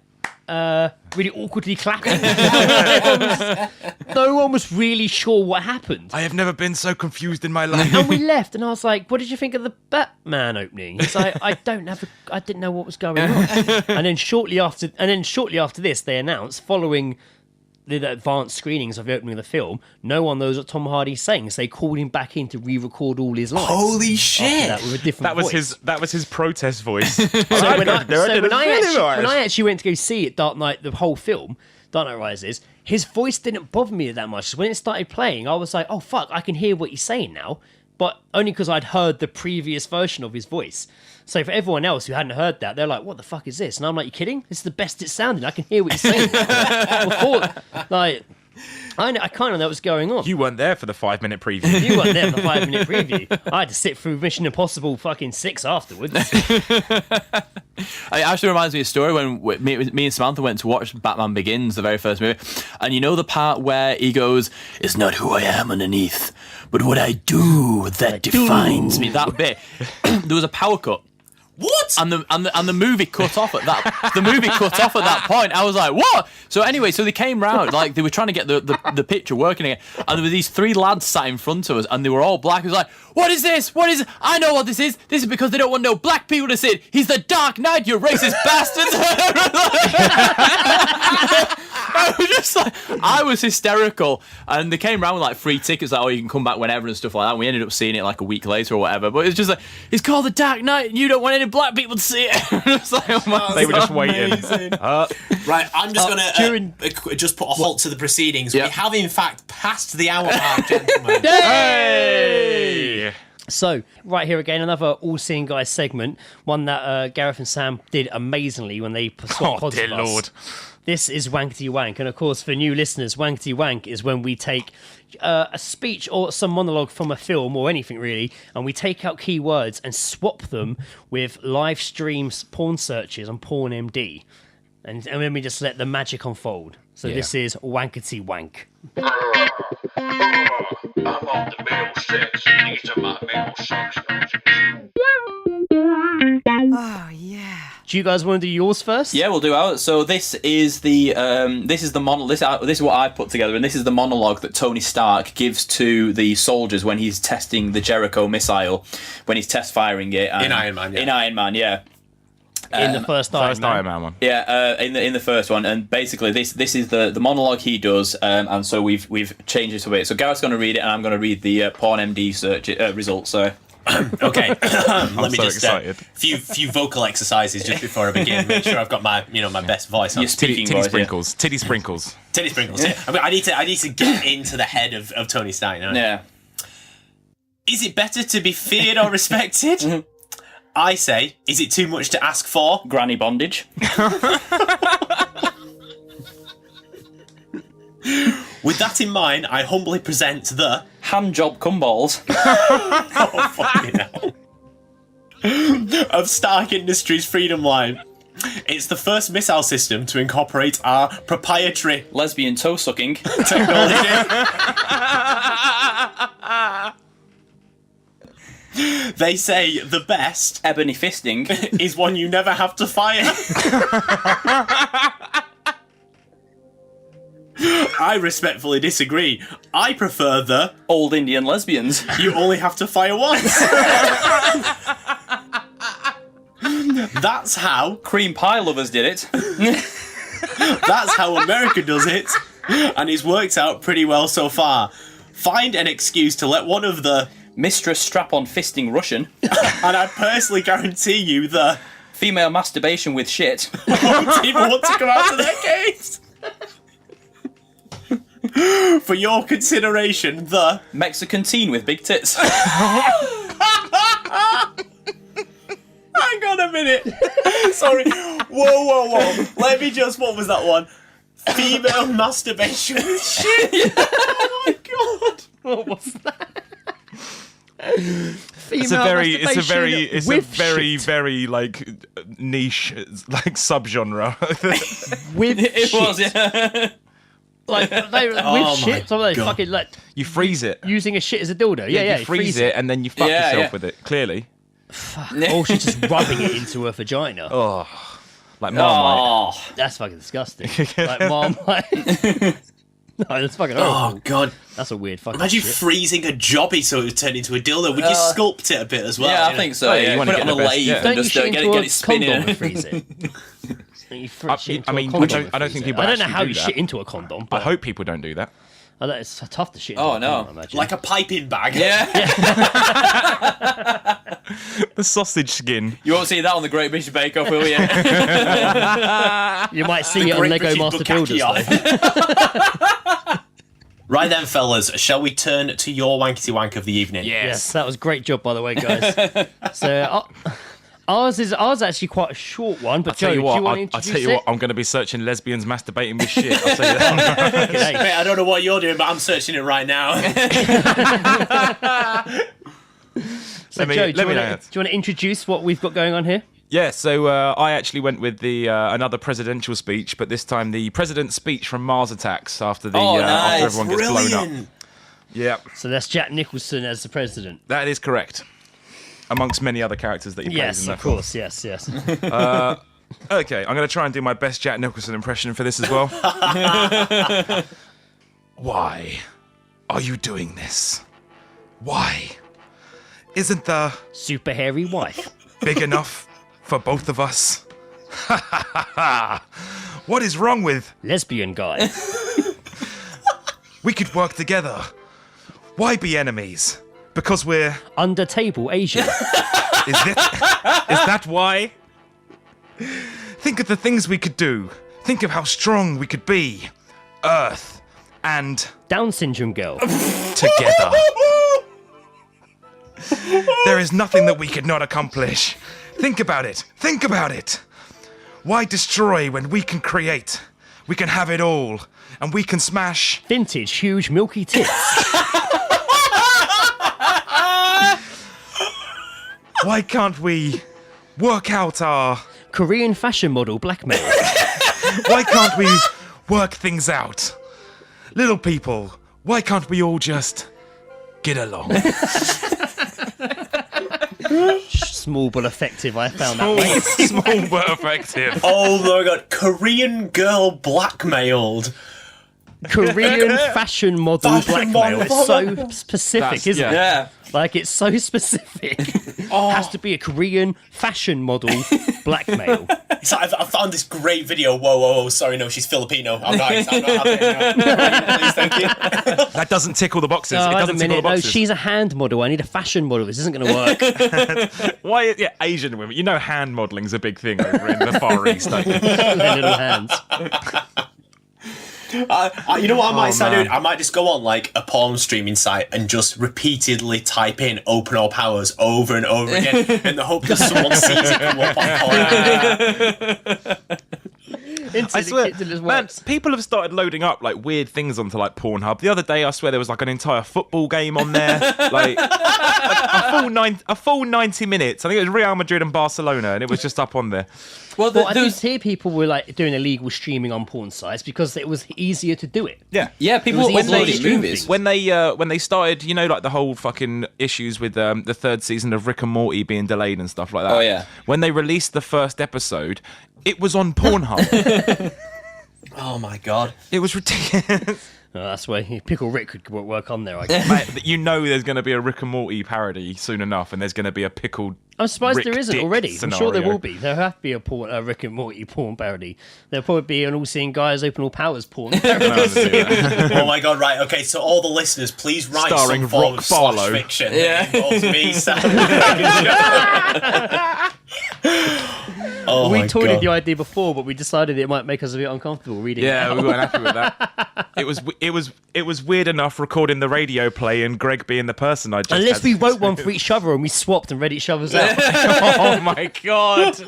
really awkwardly clapping. No one was really sure what happened. I have never been so confused in my life. And we left, and I was like, "What did you think of the Batman opening?" He's like, "I didn't know what was going on." And then shortly after this, they announced, following the advanced screenings of the opening of the film, no one knows what Tom Hardy's saying, so they called him back in to re-record all his lines. Holy shit! That with a different voice. That was his protest voice. So when I actually went to go see it, Dark Knight, the whole film, Dark Knight Rises, his voice didn't bother me that much. When it started playing, I was like, "Oh fuck, I can hear what he's saying now," but only because I'd heard the previous version of his voice. So for everyone else who hadn't heard that, they're like, "What the fuck is this?" And I'm like, "You kidding? This is the best it sounded. I can hear what he's saying." Before, like, I kind of know what's going on. You weren't there for the 5-minute preview. You weren't there for the 5-minute preview. I had to sit through Mission Impossible fucking 6 afterwards. It actually reminds me of a story when me and Samantha went to watch Batman Begins, the very first movie, and you know the part where he goes, "It's not who I am underneath, but what I do that defines me." That bit, there was a power cut. What? And the movie cut off at that. The movie cut off at that point. I was like, "What?" So anyway, so they came round, like they were trying to get the picture working again, and there were these 3 lads sat in front of us, and they were all black. It was like, "What is this? What is it? I know what this is. This is because they don't want no black people to see it. He's the Dark Knight, you racist bastards." I was just like, I was hysterical, and they came round with like free tickets, like, "Oh, you can come back whenever" and stuff like that. And we ended up seeing it like a week later or whatever. But it's just like, it's called the Dark Knight, and you don't want any black people to see it. It's like, oh my They were just waiting. Right, I'm just going to just put a halt to the proceedings. We have, in fact, passed the hour mark, gentlemen. Hey! So, right here again, another All-Seeing Guys segment, one that Gareth and Sam did amazingly when they swapped pods dear with us. Lord. This is Wankerty Wank, and of course, for new listeners, Wankerty Wank is when we take a speech or some monologue from a film or anything really, and we take out keywords and swap them with live streams porn searches on PornMD, and then we just let the magic unfold. So this is Wankerty Wank. I'm on the middle six. These are my middle six. Oh, yeah. Do you guys want to do yours first? Yeah, we'll do ours. So this is the this is what I've put together, and this is the monologue that Tony Stark gives to the soldiers when he's testing the Jericho missile, when he's test firing it. In Iron Man, yeah. In Iron Man, yeah. In the first Iron Man one. Yeah, in the first one, and basically this is the monologue he does, and so we've changed it a bit. So Gareth's going to read it, and I'm going to read the Porn MD search results. So. Okay, let me so just excited. few vocal exercises just before I begin. Make sure I've got my my best voice. Your speaking Titty voice, sprinkles. Titty sprinkles. Titty sprinkles. Yeah. I need to get into the head of Tony Stein. Right? Yeah. Is it better to be feared or respected? I say, is it too much to ask for? Granny bondage. With that in mind, I humbly present the Hand job cumballs. oh fucking hell of Stark Industries Freedom Line. It's the first missile system to incorporate our proprietary Lesbian toe sucking. technology. They say the best Ebony fisting. is one you never have to fire. I respectfully disagree. I prefer the Old Indian lesbians. you only have to fire once. That's how Cream pie lovers did it. that's how America does it, and it's worked out pretty well so far. Find an excuse to let one of the Mistress strap-on fisting Russian. and I personally guarantee you the Female masturbation with shit. won't even want to come out of their caves. For your consideration, the Mexican teen with big tits. hang on a minute. Sorry. Whoa. Let me just. What was that one? Female masturbation with shit. Oh my god. What was that? It's a very like niche like subgenre. with It shit. was, yeah. Like with my shit. So they God. fucking like You freeze it. using a shit as a dildo. Yeah. You freeze it and then you fuck Yeah, yourself yeah. with it. Clearly, Or she's just rubbing it into her vagina. like Marmite. Oh, That's fucking disgusting. Like Marmite. No, that's fucking horrible. Oh god. That's a weird fucking Imagine shit. freezing a jobby so it would turn into a dildo. Would you sculpt it a bit as well? yeah, you I know? think so. Oh, yeah, Yeah, you wanna put it get on a the best, lathe yeah. and Don't you just shit get into it a spinning. condom and freeze it? Don't you shit into I mean, a condom I don't think people I don't know actually how do you that. shit into a condom, I but hope people don't do that. it's tough to shit into Oh, a no. condom, I imagine. Like a piping bag. Yeah. The sausage skin. You won't see that on the Great British Bake Off, will you? You might see it on Great Lego British Master Bukkake Builders, off. though. Right then, fellas, shall we turn to your wankety wank of the evening? Yes, that was a great job, by the way, guys. So ours is actually quite a short one, but Joe, Tell you do you want what, to I'll introduce tell you it? what, I'm going to be searching lesbians masturbating with shit. I'll tell you that. Okay. Mate, I don't know what you're doing, but I'm searching it right now. So, Joe, do you want to introduce what we've got going on here? Yeah, so I actually went with the another presidential speech, but this time the president's speech from Mars Attacks after the Oh, after nice. everyone gets blown up. Brilliant. Yeah, So that's Jack Nicholson as the president. that is correct. Amongst many other characters that he plays Yes, in that of course. Yes. Okay, I'm going to try and do my best Jack Nicholson impression for this as well. Why are you doing this? Why? Isn't the Super hairy wife. big enough for both of us? What is wrong with Lesbian guy. we could work together? Why be enemies? Because we're... Under table Asian. Is that why? Think of the things we could do. Think of how strong we could be. Earth and Down syndrome girl. together. There is nothing that we could not accomplish. Think about it. Think about it. Why destroy when we can create? We can have it all. And we can smash. Vintage huge milky tits. Why can't we work out our... Korean fashion model blackmail. Why can't we work things out? Little people, why can't we all just get along? small but effective. I found that way. Small but effective. Oh my god, Korean girl blackmailed. Korean fashion model Fashion blackmail. model. It's so specific, isn't it? Yeah. Like, it's so specific. Has to be a Korean fashion model blackmail. So I found this great video. Whoa. Sorry, no, she's Filipino. I'm not having it. No. Please, thank you. That doesn't tickle the boxes. Oh, It wait a doesn't tickle the minute. No, boxes. she's a hand model. I need a fashion model. This isn't going to work. Why? Yeah, Asian women. You know, hand modeling's a big thing over in the Far East. Don't you? Their little hands. You know what I might start man. doing? I might just go on like a porn streaming site and just repeatedly type in "open all powers" over and over again in the hope that someone sees it come up on porn. I swear, Until it man, works. people have started loading up like weird things onto like Pornhub. The other day, I swear there was like an entire football game on there, like a full 90 minutes. I think it was Real Madrid and Barcelona, and it was just up on there. Well, Well, I did there's, hear people were like doing illegal streaming on porn sites because it was easier to do it. Yeah, yeah, people It was when easy they to stream movies. when they started, you know, like the whole fucking issues with the third season of Rick and Morty being delayed and stuff like that. Oh, yeah. When they released the first episode, it was on Pornhub. Oh my god. It was ridiculous. Oh, that's where Pickle Rick could work on there, I guess. Mate, you know there's going to be a Rick and Morty parody soon enough, and there's going to be a pickled. I'm surprised Rick there isn't Dick already. I'm sure there scenario. will be. There have to be a Rick and Morty porn parody. There'll probably be an all-seeing guys open all powers porn parody. Oh my god, right, okay, so all the listeners, please write Starring some form Rock of slash Barlow. fiction Yeah. that involves me, Sam. Oh We my toyed with god. the idea before, but we decided it might make us a bit uncomfortable reading it Yeah, out. we weren't happy with that. It was weird enough recording the radio play and Greg being the person I just. Unless had. we wrote one for each other and we swapped and read each other's out. Oh my god!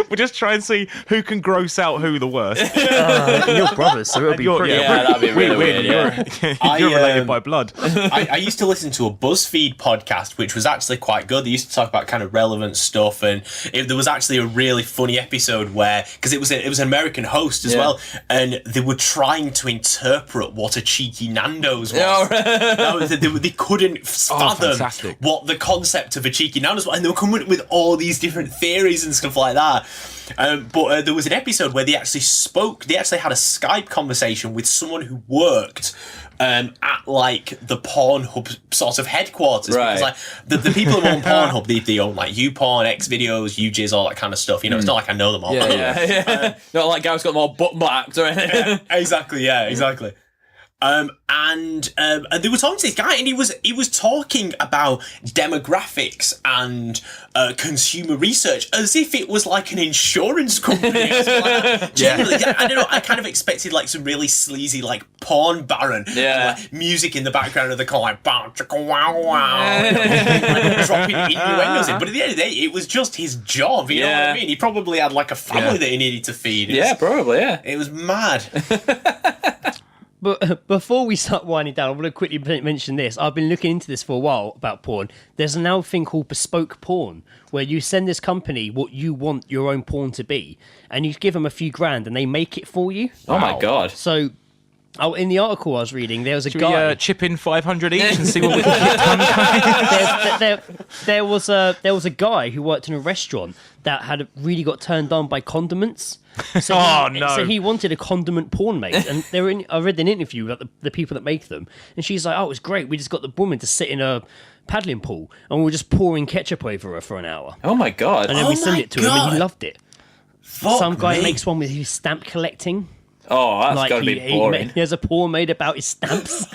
We'll just try and see who can gross out who the worst. You're brothers, so it'll be You're- pretty. Yeah, that'd be really weird. Yeah. You're related um, by blood. I used to listen to a BuzzFeed podcast, which was actually quite good. They used to talk about kind of relevant stuff, and there was actually a really funny episode where, because it was an American host as Yeah. well, and they were trying to interpret what a cheeky Nando's was. Yeah, right. No, they couldn't fathom fantastic. what the concept of a cheeky Nando's was, and they were coming up with all these different theories and stuff like that. But there was an episode where they actually had a Skype conversation with someone who worked at like the Pornhub sort of headquarters. Right. Because like the people who own Pornhub, they own like YouPorn, Xvideos, UJIz, all that kind of stuff. You know, it's not like I know them all. Yeah. Not like Gareth's got more bookmarked or anything. Exactly. Yeah. Exactly. And they were talking to this guy, and he was talking about demographics and consumer research as if it was like an insurance company. Or something like that. Genuinely, I don't know. I kind of expected like some really sleazy like porn baron, Yeah. and, like, music in the background of the call, like bow chicka wow wow, like, dropping innuendos in. But at the end of the day, it was just his job. You know what Yeah. I mean? He probably had like a family that he needed to feed. Yeah, probably. Yeah. It was mad. But before we start winding down, I want to quickly mention this. I've been looking into this for a while about porn. There's now a thing called bespoke porn, where you send this company what you want your own porn to be, and you give them a few grand, and they make it for you. Oh my god. So, in the article I was reading, there was a Should guy. we chip in 500 each and see what we can get done? there was a guy who worked in a restaurant that had really got turned on by condiments. So Oh, no. So he wanted a condiment porn made, and I read an interview about the people that make them, and she's like, "Oh, it was great. We just got the woman to sit in a paddling pool, and we were just pouring ketchup over her for an hour, Oh my god. and then we Oh sent my it to him, and he God. loved it." Fuck Some guy me. makes one with his stamp collecting. Oh, that's Like gotta be boring. he has a porn made about his stamps.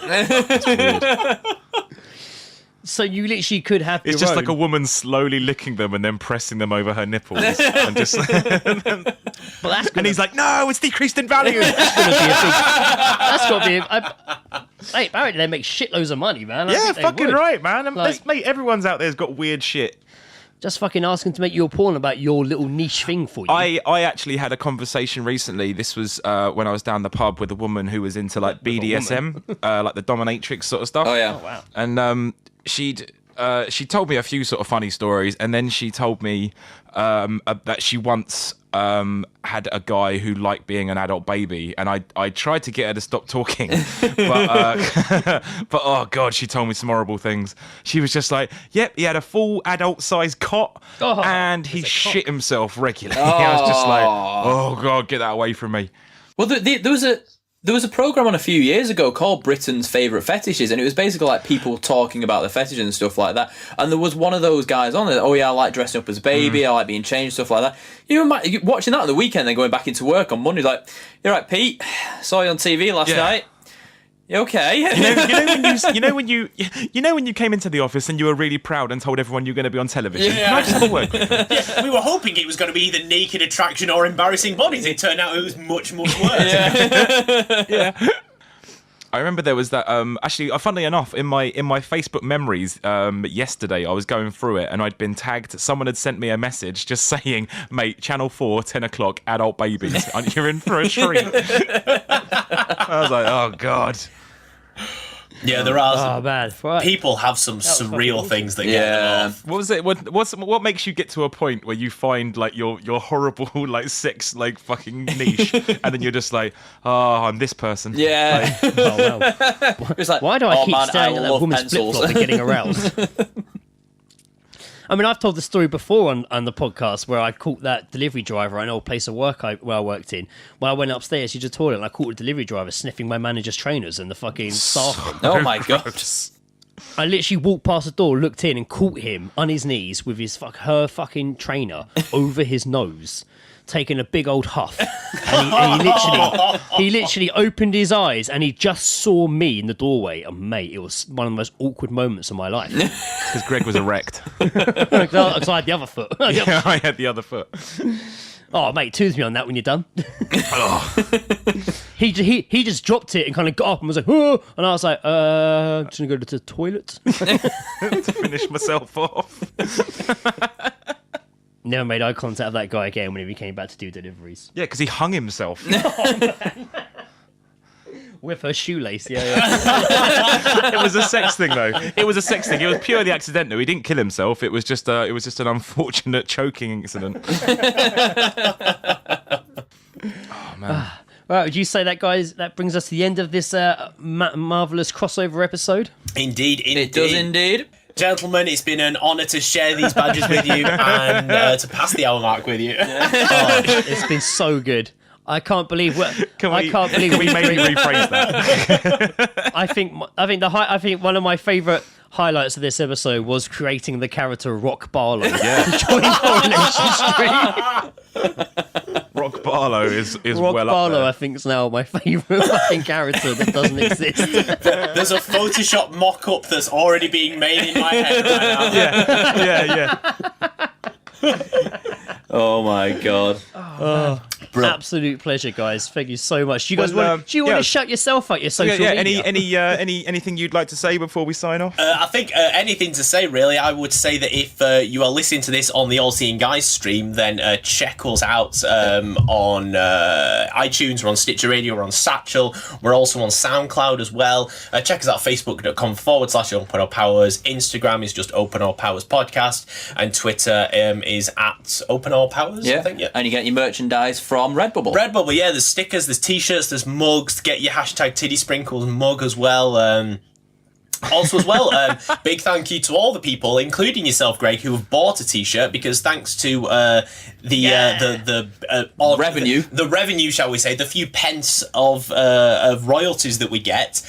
So you literally could have. It's your just own. like a woman slowly licking them and then pressing them over her nipples, and just. But that's And he's like, "No, it's decreased in value." That's got to be. Hey, apparently they make shitloads of money, man. I Yeah, think they fucking would. right, man. And Like- mate, everyone's out there's got weird shit. Just fucking ask them to make you a porn about your little niche thing for you. I actually had a conversation recently. This was when I was down the pub with a woman who was into like BDSM, like the dominatrix sort of stuff. Oh yeah. Wow. And she told me a few sort of funny stories, and then she told me that she once had a guy who liked being an adult baby, and I tried to get her to stop talking, but oh god, she told me some horrible things. She was just like, "Yep, he had a full adult-sized cot, and he shit himself regularly." I was just like, "Oh god, get that away from me." Well, there was a program on a few years ago called Britain's Favourite Fetishes, and it was basically like people talking about their fetishes and stuff like that. And there was one of those guys on there. Oh yeah, I like dressing up as a baby. I like being changed, stuff like that. You know, watching that on the weekend, then going back into work on Monday, like, "You're right, Pete. Saw you on TV last night. You okay?" You know when you came into the office and you were really proud and told everyone you're going to be on television. Yeah. Can I just have a word with you? Yeah, we were hoping it was going to be either naked attraction or embarrassing bodies. It turned out it was much, much worse. Yeah. I remember there was that. Actually, funnily enough, in my Facebook memories yesterday, I was going through it and I'd been tagged. Someone had sent me a message just saying, "Mate, Channel 4, 10 o'clock, adult babies. You're in for a treat." I was like, "Oh god." Yeah, there are. Oh man, right. People have some surreal things that get them off. What was it? What makes you get to a point where you find like your horrible like sex like fucking niche, and then you're just like, "Oh, I'm this person." Yeah. Oh, well. It's like, Why do I keep man, staring at that love woman's flip pencils. flop and getting aroused? I mean, I've told the story before on the podcast where I caught that delivery driver at an old place of work where I worked in. When I went upstairs to the toilet, and I caught a delivery driver sniffing my manager's trainers and the fucking staff room. Oh my god. I literally walked past the door, looked in, and caught him on his knees with her fucking trainer over his nose, taking a big old huff. And he literally opened his eyes and he just saw me in the doorway. And mate, it was one of the most awkward moments of my life. Because Greg was erect. Because I had the other foot. Yeah, I had the other foot. Oh, mate, tooth me on that when you're done. He just dropped it and kind of got up and was like, "Oh," and I was like, I'm just going to go to the toilet. To finish myself off. Never made eye contact with that guy again when he came back to do deliveries. Yeah, because he hung himself. With her shoelace, yeah. It was a sex thing, though. It was a sex thing. It was purely accidental. He didn't kill himself. It was just an unfortunate choking incident. Oh man. Right, would you say that, guys? That brings us to the end of this marvelous crossover episode. Indeed. It does indeed. Gentlemen, it's been an honour to share these badges with you and to pass the hour mark with you. Oh, it's been so good. I can't believe we maybe rephrase that? I think one of my favourite highlights of this episode was creating the character Rock Barlow to join Coronation Street. Rock Barlow is Rock well Barlow, up there. I think, is now my favourite fucking character that doesn't exist. There's a Photoshop mock-up that's already being made in my head right now. Yeah. Oh my god. Absolute pleasure, guys. Thank you so much. Do you guys want to yeah. shout yourself out your social media? Anything you'd like to say before we sign off? I think anything to say, really. I would say that if you are listening to this on the All Seeing Guys stream, then check us out on iTunes. We're on Stitcher Radio. We're on Satchel. We're also on SoundCloud as well. Check us out, facebook.com/Open All Powers. Instagram is just Open All Powers Podcast. And Twitter is at Open All Powers, I think. Yeah. And you get your merchandise from Redbubble. Redbubble, yeah. There's stickers, there's t-shirts, there's mugs. Get your hashtag Tiddy Sprinkles mug as well. Also, as well, big thank you to all the people, including yourself, Greg, who have bought a t-shirt, because thanks to the revenue, the revenue, shall we say, the few pence of royalties that we get,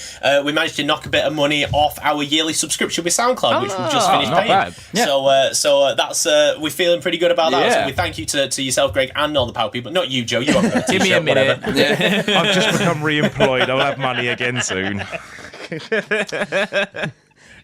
we managed to knock a bit of money off our yearly subscription with SoundCloud, which we've just finished paying. Bad. Yeah. So that's we're feeling pretty good about that. Yeah. So we thank you to yourself, Greg, and all the power people. Not you, Joe. You haven't got a Give me a t-shirt, minute. whatever. I've just become re-employed. I'll have money again soon.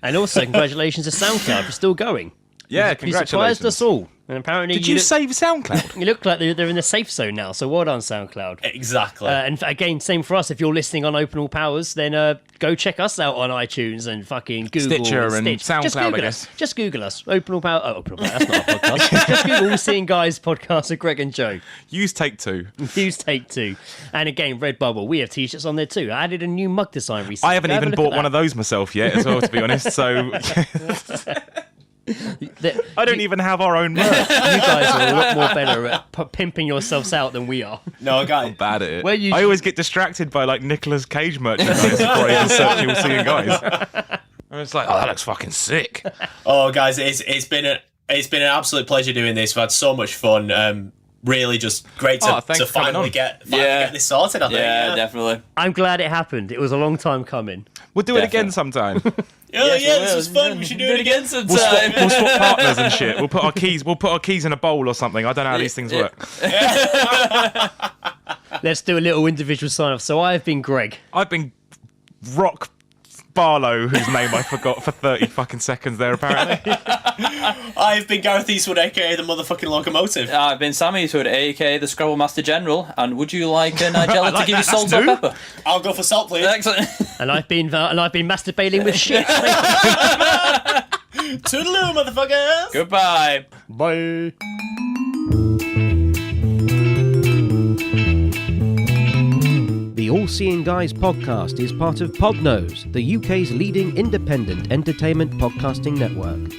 And also, congratulations to SoundCloud for still going. Yeah, You congratulations. surprised us all. And apparently, Did you save SoundCloud? You look like they're in the safe zone now. So well done, SoundCloud. Exactly. And again, same for us. If you're listening on Open All Powers, then go check us out on iTunes and fucking Google Stitcher and SoundCloud. SoundCloud, Google I guess. us. Just Google us. Open All Powers. Oh, Open All Powers. That's not a podcast. Just Google All Seeing Guys podcast with Greg and Joe. Use Take Two. Use Take Two. And again, Redbubble. We have t-shirts on there too. I added a new mug design recently. I haven't even bought one of those myself yet, as well, to be honest. So I don't even have our own merch. You guys are a lot more better at pimping yourselves out than we are. No, guys. Bad at it. Where you- I always get distracted by like Nicolas Cage merchandise before I even search All Seeing Guys. And it's like, oh, that looks fucking sick. Oh, guys, it's been an absolute pleasure doing this. We've had so much fun. Really, just great to thanks for coming finally on. get this sorted. I think. Yeah, definitely. I'm glad it happened. It was a long time coming. We'll do it again sometime. This was fun. We should do it again. sometime. We'll swap partners and shit. We'll put our keys in a bowl or something. I don't know how these things work. Let's do a little individual sign off. So I've been Greg. I've been Rock Barlow, whose name I forgot for 30 fucking seconds there, apparently. I've been Gareth Eastwood, aka the motherfucking locomotive. I've been Sam Eastwood, aka the Scrabble Master General, and would you like Nigella to give you salt or pepper? I'll go for salt, please. Excellent. And I've been masturbating with shit. Toodaloo, motherfuckers. Goodbye. Bye. The All Seeing Guys podcast is part of Podnose, the UK's leading independent entertainment podcasting network.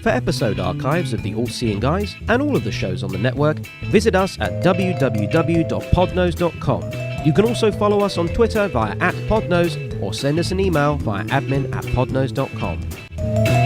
For episode archives of the All Seeing Guys and all of the shows on the network, visit us at www.podnose.com. You can also follow us on Twitter via @podnose or send us an email via admin@podnose.com.